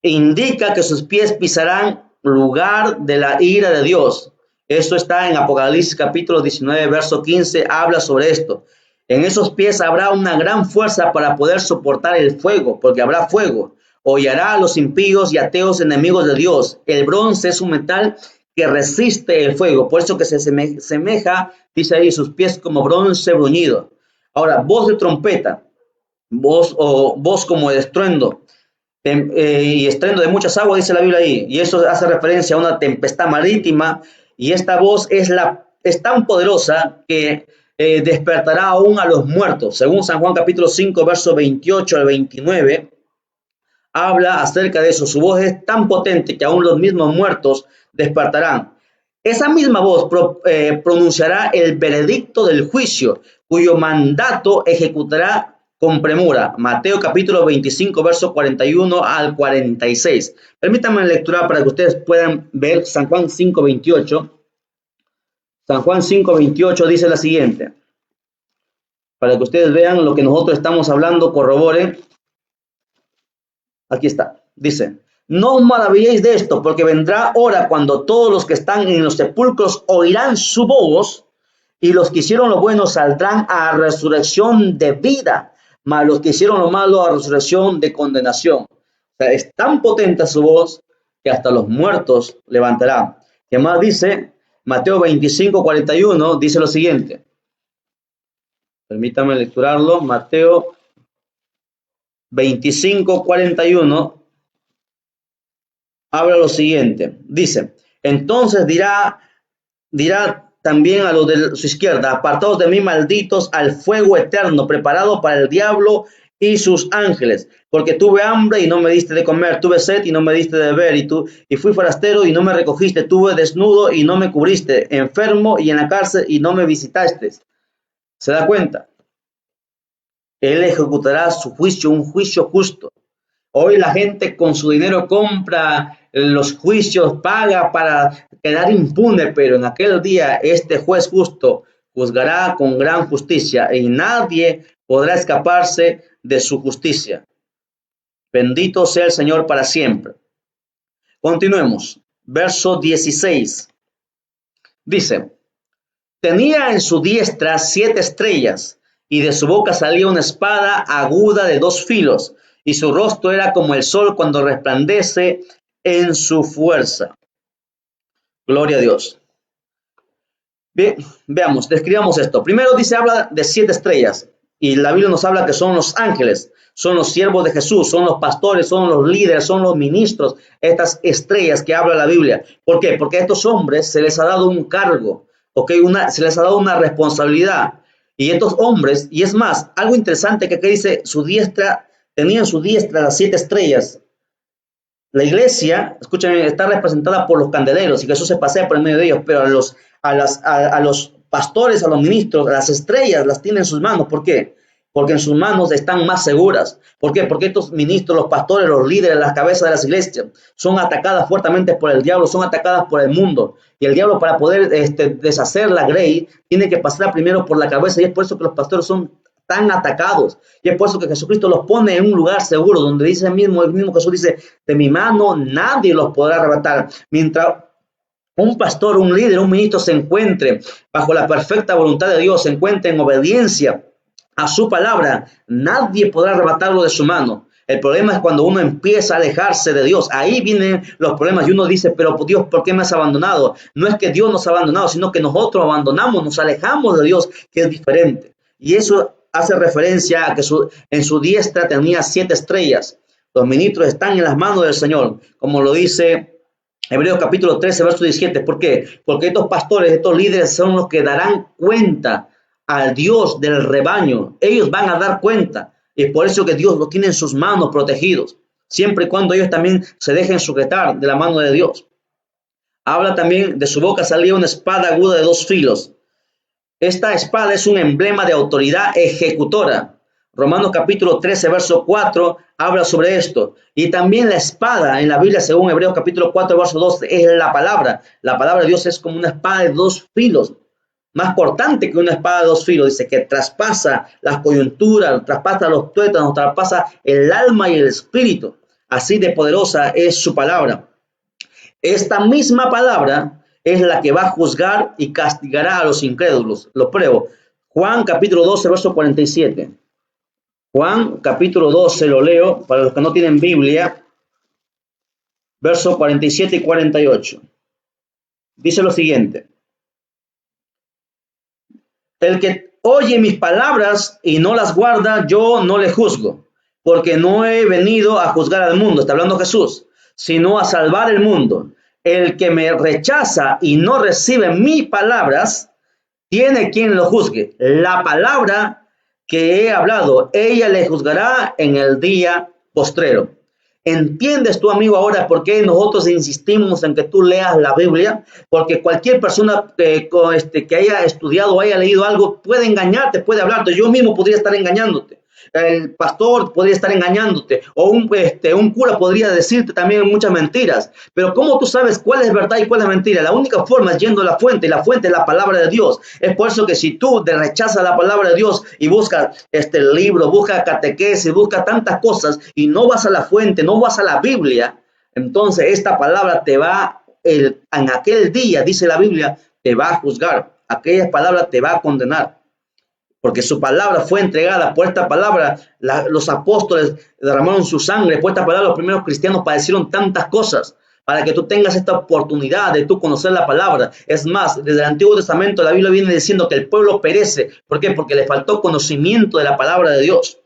Indica que sus pies pisarán lugar de la ira de Dios. Esto está en Apocalipsis capítulo 19, verso 15, habla sobre esto. En esos pies habrá una gran fuerza para poder soportar el fuego, porque habrá fuego. Hollará a los impíos y ateos enemigos de Dios. El bronce es un metal que resiste el fuego, por eso que se semeja, dice ahí, sus pies como bronce bruñido. Ahora, voz de trompeta, voz como de estruendo. y estruendo de muchas aguas, dice la Biblia ahí, y eso hace referencia a una tempestad marítima, y esta voz es tan poderosa que despertará aún a los muertos. Según San Juan capítulo 5, verso 28 al 29, habla acerca de eso. Su voz es tan potente que aún los mismos muertos despertarán. Esa misma voz pronunciará el veredicto del juicio, cuyo mandato ejecutará con premura. Mateo capítulo 25, verso 41 al 46. Permítanme lecturar para que ustedes puedan ver San Juan 5, 28. San Juan 5, 28 dice la siguiente, para que ustedes vean lo que nosotros estamos hablando, corroboren. Aquí está. Dice, no os maravilléis de esto, porque vendrá hora cuando todos los que están en los sepulcros oirán su voz, y los que hicieron lo bueno saldrán a resurrección de vida, mas los que hicieron lo malo a resurrección de condenación. O sea, es tan potente su voz que hasta los muertos levantará. ¿Qué más dice? Mateo 25, 41 dice lo siguiente. Permítame lecturarlo. Mateo 25, 41 habla lo siguiente. Dice, entonces dirá también a los de su izquierda, apartados de mí, malditos, al fuego eterno, preparado para el diablo y sus ángeles, porque tuve hambre y no me diste de comer, tuve sed y no me diste de beber, y fui forastero y no me recogiste, tuve desnudo y no me cubriste, enfermo y en la cárcel y no me visitaste. ¿Se da cuenta? Él ejecutará su juicio, un juicio justo. Hoy la gente con su dinero compra los juicios, paga para quedar impune, pero en aquel día este juez justo juzgará con gran justicia y nadie podrá escaparse de su justicia. Bendito sea el Señor para siempre. Continuemos. Verso 16. Dice, tenía en su diestra 7 estrellas, y de su boca salía una espada aguda de 2 filos, y su rostro era como el sol cuando resplandece en su fuerza. Gloria a Dios. Bien, veamos, describamos esto. Primero dice, habla de 7 estrellas, y la Biblia nos habla que son los ángeles, son los siervos de Jesús, son los pastores, son los líderes, son los ministros, estas estrellas que habla la Biblia. ¿Por qué? Porque a estos hombres se les ha dado un cargo, se les ha dado una responsabilidad. Y estos hombres, y es más, algo interesante que aquí dice, su diestra, tenía en su diestra las 7 estrellas. La iglesia, escúchame, está representada por los candeleros y Jesús se pasea por el medio de ellos, pero a los pastores, a los ministros, las estrellas las tiene en sus manos. ¿Por qué? Porque en sus manos están más seguras. ¿Por qué? Porque estos ministros, los pastores, los líderes, las cabezas de las iglesias, son atacadas fuertemente por el diablo, son atacadas por el mundo. Y el diablo, para poder deshacer la grey, tiene que pasar primero por la cabeza, y es por eso que los pastores son tan atacados. Y es por eso que Jesucristo los pone en un lugar seguro, donde dice el mismo Jesús dice, de mi mano nadie los podrá arrebatar. Mientras un pastor, un líder, un ministro se encuentre bajo la perfecta voluntad de Dios, se encuentre en obediencia a su palabra, nadie podrá arrebatarlo de su mano. El problema es cuando uno empieza a alejarse de Dios. Ahí vienen los problemas y uno dice, pero Dios, ¿por qué me has abandonado? No es que Dios nos ha abandonado, sino que nosotros abandonamos, nos alejamos de Dios, que es diferente. Y eso hace referencia a que en su diestra tenía 7 estrellas. Los ministros están en las manos del Señor, como lo dice Hebreos capítulo 13, verso 17. ¿Por qué? Porque estos pastores, estos líderes son los que darán cuenta al Dios del rebaño. Ellos van a dar cuenta. Y es por eso que Dios los tiene en sus manos protegidos, siempre y cuando ellos también se dejen sujetar de la mano de Dios. Habla también, de su boca salía una espada aguda de 2 filos. Esta espada es un emblema de autoridad ejecutora. Romanos capítulo 13, verso 4, habla sobre esto. Y también la espada en la Biblia, según Hebreos capítulo 4, verso 12, es la palabra. La palabra de Dios es como una espada de 2 filos, más cortante que una espada de 2 filos. Dice que traspasa las coyunturas, traspasa los tuétanos, traspasa el alma y el espíritu. Así de poderosa es su palabra. Esta misma palabra es la que va a juzgar y castigará a los incrédulos. Lo pruebo. Juan capítulo 12, verso 47. Juan capítulo 12, lo leo para los que no tienen Biblia, verso 47 y 48. Dice lo siguiente. El que oye mis palabras y no las guarda, yo no le juzgo. porque no he venido a juzgar al mundo, está hablando Jesús, sino a salvar el mundo. El que me rechaza y no recibe mis palabras, tiene quien lo juzgue. La palabra que he hablado, ella le juzgará en el día postrero. ¿Entiendes tú, amigo, ahora por qué nosotros insistimos en que tú leas la Biblia? Porque cualquier persona que haya estudiado o haya leído algo puede engañarte, puede hablarte. Yo mismo podría estar engañándote. El pastor podría estar engañándote, o un cura podría decirte también muchas mentiras. Pero ¿cómo tú sabes cuál es verdad y cuál es mentira? La única forma es yendo a la fuente, y la fuente es la palabra de Dios. Es por eso que si tú te rechazas la palabra de Dios y buscas libro, buscas catequesis, buscas tantas cosas y no vas a la fuente, no vas a la Biblia, entonces esta palabra te va, en aquel día, dice la Biblia, te va a juzgar. Aquella palabra te va a condenar. Porque su palabra fue entregada. Por esta palabra los apóstoles derramaron su sangre. Por esta palabra los primeros cristianos padecieron tantas cosas, para que tú tengas esta oportunidad de tú conocer la palabra. Es más, desde el Antiguo Testamento la Biblia viene diciendo que el pueblo perece. ¿Por qué? Porque le faltó conocimiento de la palabra de Dios.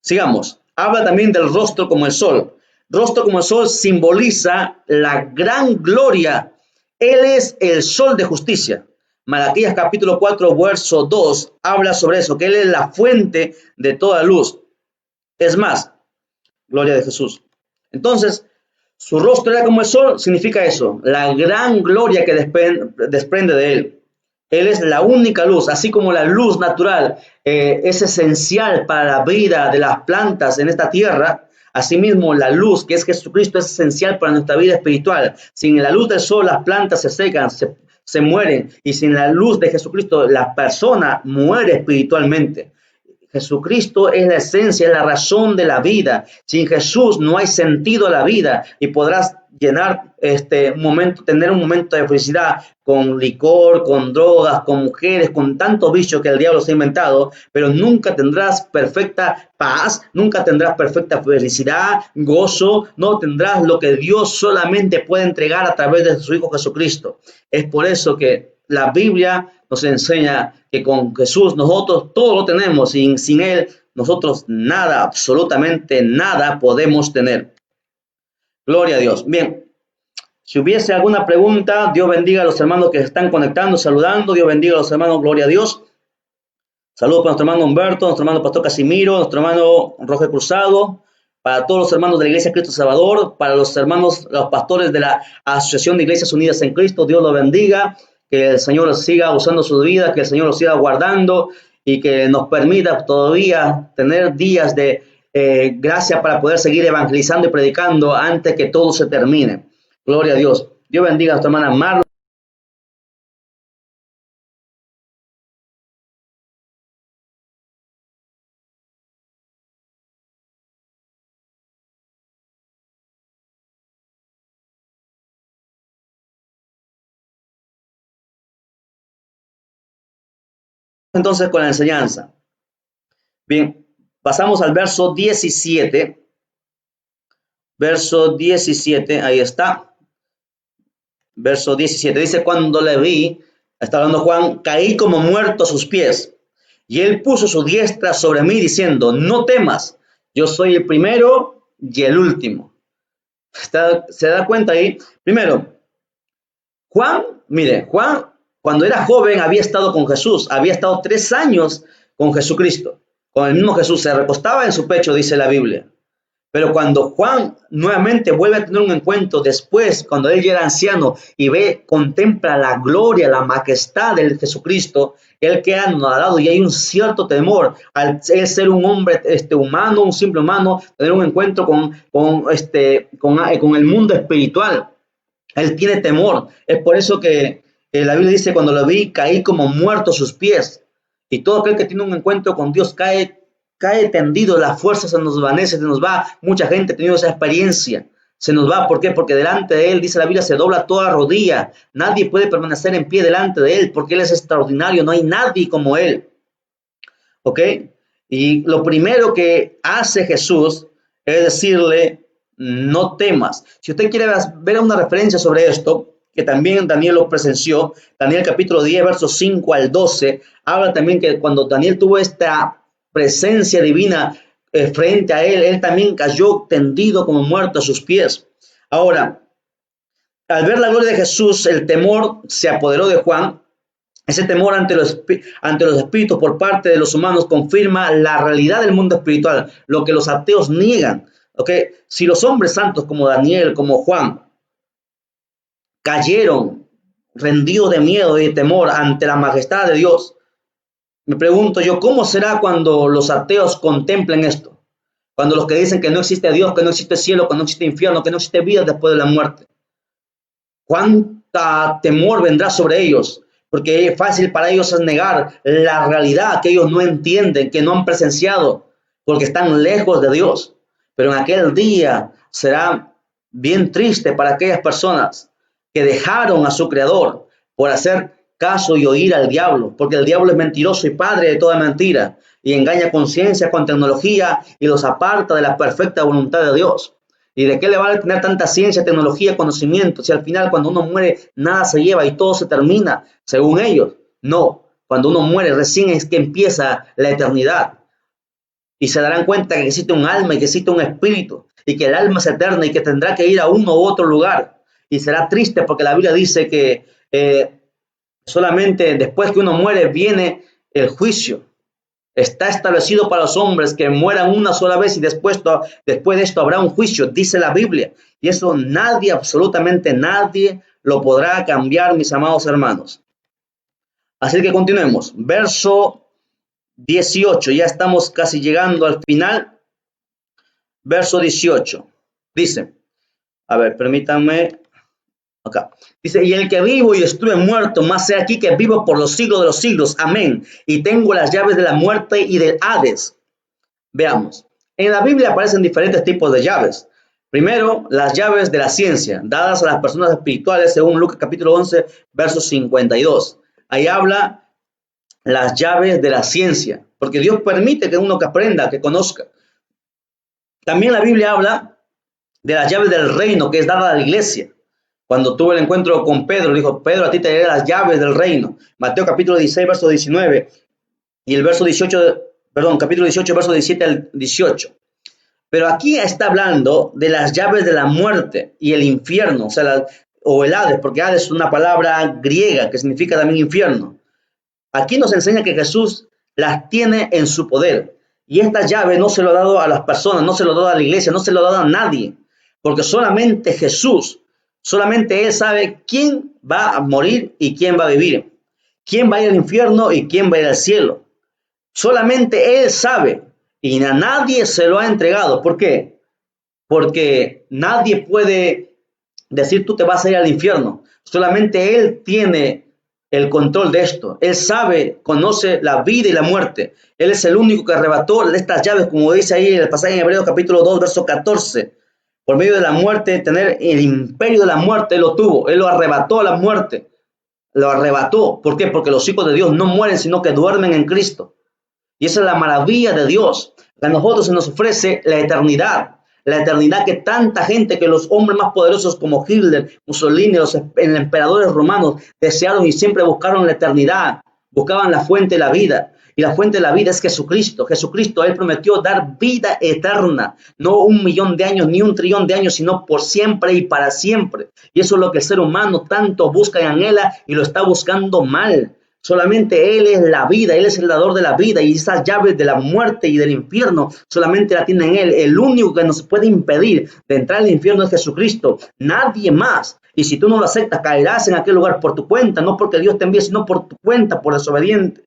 Sigamos. Habla también del rostro como el sol. Rostro como el sol simboliza la gran gloria. Él es el sol de justicia. Malaquías capítulo 4, verso 2, habla sobre eso, que Él es la fuente de toda luz. Es más, gloria de Jesús. Entonces, su rostro era como el sol, significa eso, la gran gloria que desprende de Él. Él es la única luz, así como la luz natural es esencial para la vida de las plantas en esta tierra. Asimismo, la luz, que es Jesucristo, es esencial para nuestra vida espiritual. Sin la luz del sol, las plantas se secan, se mueren, y sin la luz de Jesucristo la persona muere espiritualmente. Jesucristo es la esencia, es la razón de la vida. Sin Jesús no hay sentido a la vida, y podrás llenar tener un momento de felicidad con licor, con drogas, con mujeres, con tanto vicio que el diablo se ha inventado, pero nunca tendrás perfecta paz, nunca tendrás perfecta felicidad, gozo, no tendrás lo que Dios solamente puede entregar a través de su Hijo Jesucristo. Es por eso que la Biblia nos enseña que con Jesús nosotros todo lo tenemos, y sin Él nosotros nada, absolutamente nada podemos tener. Gloria a Dios. Bien, si hubiese alguna pregunta, Dios bendiga a los hermanos que están conectando, saludando. Dios bendiga a los hermanos, gloria a Dios. Saludos para nuestro hermano Humberto, nuestro hermano Pastor Casimiro, nuestro hermano Roger Cruzado, para todos los hermanos de la Iglesia Cristo Salvador, para los hermanos, los pastores de la Asociación de Iglesias Unidas en Cristo. Dios los bendiga, que el Señor los siga usando su vida, que el Señor los siga guardando, y que nos permita todavía tener días de gracia para poder seguir evangelizando y predicando antes que todo se termine. Gloria a Dios. Dios bendiga a nuestra hermana Marlon. Entonces con la enseñanza. Bien, pasamos al verso 17. Verso 17, ahí está. Verso 17, dice: cuando le vi, está hablando Juan, caí como muerto a sus pies. Y él puso su diestra sobre mí, diciendo: no temas, yo soy el primero y el último. ¿Se da cuenta ahí? Primero, Juan, mire, Juan, cuando era joven había estado con Jesús, había estado 3 años con Jesucristo, con el mismo Jesús, se recostaba en su pecho, dice la Biblia. Pero cuando Juan nuevamente vuelve a tener un encuentro después, cuando él ya era anciano y contempla la gloria, la majestad del Jesucristo, él queda anonadado, y hay un cierto temor al él ser un hombre humano, un simple humano, tener un encuentro con el mundo espiritual. Él tiene temor. Es por eso que la Biblia dice: cuando lo vi, caí como muerto a sus pies. Y todo aquel que tiene un encuentro con Dios cae tendido, la fuerza se nos vanece, se nos va. Mucha gente ha tenido esa experiencia, se nos va. ¿Por qué? Porque delante de Él, dice la Biblia, se dobla toda rodilla. Nadie puede permanecer en pie delante de Él, porque Él es extraordinario, no hay nadie como Él. ¿Ok? Y lo primero que hace Jesús es decirle: no temas. Si usted quiere ver una referencia sobre esto, que también Daniel lo presenció, Daniel capítulo 10, versos 5 al 12, habla también que cuando Daniel tuvo esta presencia divina frente a él, él también cayó tendido como muerto a sus pies. Ahora, al ver la gloria de Jesús, el temor se apoderó de Juan. Ese temor ante los espíritus por parte de los humanos confirma la realidad del mundo espiritual, lo que los ateos niegan. ¿Okay? Si los hombres santos como Daniel, como Juan, cayeron rendidos de miedo y de temor ante la majestad de Dios, me pregunto yo, ¿cómo será cuando los ateos contemplen esto? Cuando los que dicen que no existe Dios, que no existe cielo, que no existe infierno, que no existe vida después de la muerte. ¿Cuánta temor vendrá sobre ellos? Porque es fácil para ellos es negar la realidad que ellos no entienden, que no han presenciado, porque están lejos de Dios. Pero en aquel día será bien triste para aquellas personas que dejaron a su Creador por hacer caso y oír al diablo, porque el diablo es mentiroso y padre de toda mentira, y engaña conciencia con tecnología y los aparta de la perfecta voluntad de Dios. ¿Y de qué le vale tener tanta ciencia, tecnología, conocimiento? Si al final cuando uno muere nada se lleva y todo se termina, según ellos. No, cuando uno muere recién es que empieza la eternidad. Y se darán cuenta que existe un alma y que existe un espíritu. Y que el alma es eterna y que tendrá que ir a uno u otro lugar. Y será triste porque la Biblia dice que solamente después que uno muere viene el juicio. Está establecido para los hombres que mueran una sola vez y después de esto habrá un juicio, dice la Biblia. Y eso nadie, absolutamente nadie, lo podrá cambiar, mis amados hermanos. Así que continuemos. Verso 18, ya estamos casi llegando al final. Verso 18, dice, a ver, permítanme. Acá. Dice, y el que vivo y estuve muerto, más sea aquí que vivo por los siglos de los siglos. Amén. Y tengo las llaves de la muerte y del Hades. Veamos. En la Biblia aparecen diferentes tipos de llaves. Primero, las llaves de la ciencia, dadas a las personas espirituales, según Lucas capítulo 11, verso 52. Ahí habla las llaves de la ciencia, porque Dios permite que uno que aprenda, que conozca. También la Biblia habla de las llaves del reino, que es dada a la iglesia. Cuando tuvo el encuentro con Pedro, dijo, Pedro, a ti te daré las llaves del reino. Mateo capítulo 16, verso 19. Y el verso 18, perdón, capítulo 18, verso 17 al 18. Pero aquí está hablando de las llaves de la muerte y el infierno, o el Hades, porque Hades es una palabra griega que significa también infierno. Aquí nos enseña que Jesús las tiene en su poder. Y esta llave no se lo ha dado a las personas, no se lo ha dado a la iglesia, no se lo ha dado a nadie. Porque solamente Jesús, solamente Él sabe quién va a morir y quién va a vivir. Quién va a ir al infierno y quién va a ir al cielo. Solamente Él sabe y a nadie se lo ha entregado. ¿Por qué? Porque nadie puede decir tú te vas a ir al infierno. Solamente Él tiene el control de esto. Él sabe, conoce la vida y la muerte. Él es el único que arrebató estas llaves, como dice ahí en el pasaje en Hebreos capítulo 2, verso 14. Por medio de la muerte, tener el imperio de la muerte, Él lo tuvo. Él lo arrebató a la muerte. Lo arrebató. ¿Por qué? Porque los hijos de Dios no mueren, sino que duermen en Cristo. Y esa es la maravilla de Dios. A nosotros se nos ofrece la eternidad que tanta gente, que los hombres más poderosos como Hitler, Mussolini, los emperadores romanos desearon y siempre buscaron la eternidad, buscaban la fuente de la vida. Y la fuente de la vida es Jesucristo. Jesucristo, Él prometió dar vida eterna, no 1.000.000 de años, ni 1.000.000.000 de años, sino por siempre y para siempre. Y eso es lo que el ser humano tanto busca y anhela y lo está buscando mal. Solamente Él es la vida, Él es el dador de la vida y esas llaves de la muerte y del infierno solamente la tiene Él. El único que nos puede impedir de entrar al infierno es Jesucristo, nadie más. Y si tú no lo aceptas, caerás en aquel lugar por tu cuenta, no porque Dios te envíe, sino por tu cuenta, por desobediente.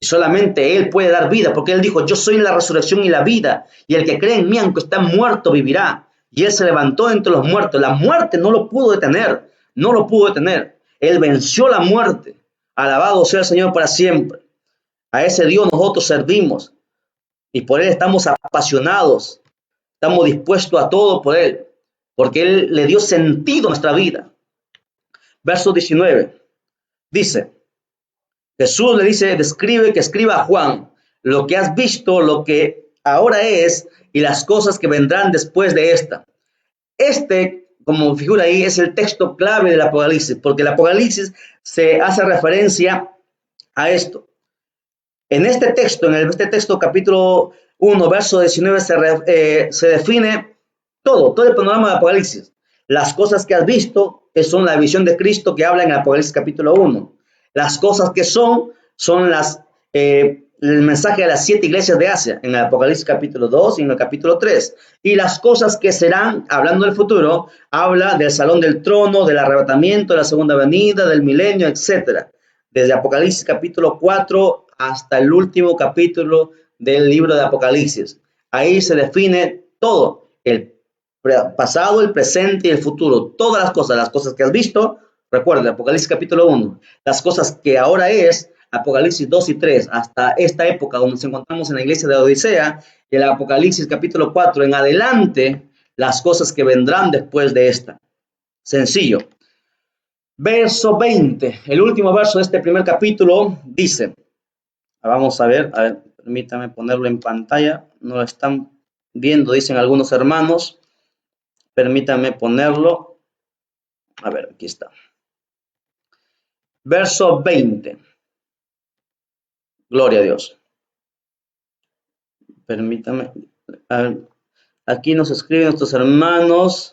Y solamente Él puede dar vida, porque Él dijo, yo soy la resurrección y la vida, y el que cree en mí, aunque está muerto, vivirá. Y Él se levantó entre los muertos. La muerte no lo pudo detener, no lo pudo detener. Él venció la muerte. Alabado sea el Señor para siempre. A ese Dios nosotros servimos y por Él estamos apasionados. Estamos dispuestos a todo por Él, porque Él le dio sentido a nuestra vida. Verso 19 dice, Jesús le dice, describe que escriba a Juan lo que has visto, lo que ahora es y las cosas que vendrán después de esta. Como figura ahí, es el texto clave del Apocalipsis, porque el Apocalipsis se hace referencia a esto. En este texto capítulo 1, verso 19, se define todo el panorama de Apocalipsis. Las cosas que has visto son la visión de Cristo que habla en Apocalipsis capítulo 1. Las cosas que son el mensaje de las 7 iglesias de Asia en el Apocalipsis capítulo 2 y en el capítulo 3. Y las cosas que serán, hablando del futuro, habla del salón del trono, del arrebatamiento, de la segunda venida, del milenio, etcétera. Desde Apocalipsis capítulo 4 hasta el último capítulo del libro de Apocalipsis. Ahí se define todo, el pasado, el presente y el futuro. Todas las cosas que has visto, recuerda, Apocalipsis capítulo 1, las cosas que ahora es, Apocalipsis 2 y 3, hasta esta época donde nos encontramos en la iglesia de Odisea, y el Apocalipsis capítulo 4 en adelante, las cosas que vendrán después de esta. Sencillo. Verso 20, el último verso de este primer capítulo dice, vamos a ver, permítame ponerlo en pantalla, no lo están viendo, dicen algunos hermanos, permítame ponerlo, a ver, aquí está. Verso 20, gloria a Dios. Permítame, aquí nos escriben nuestros hermanos,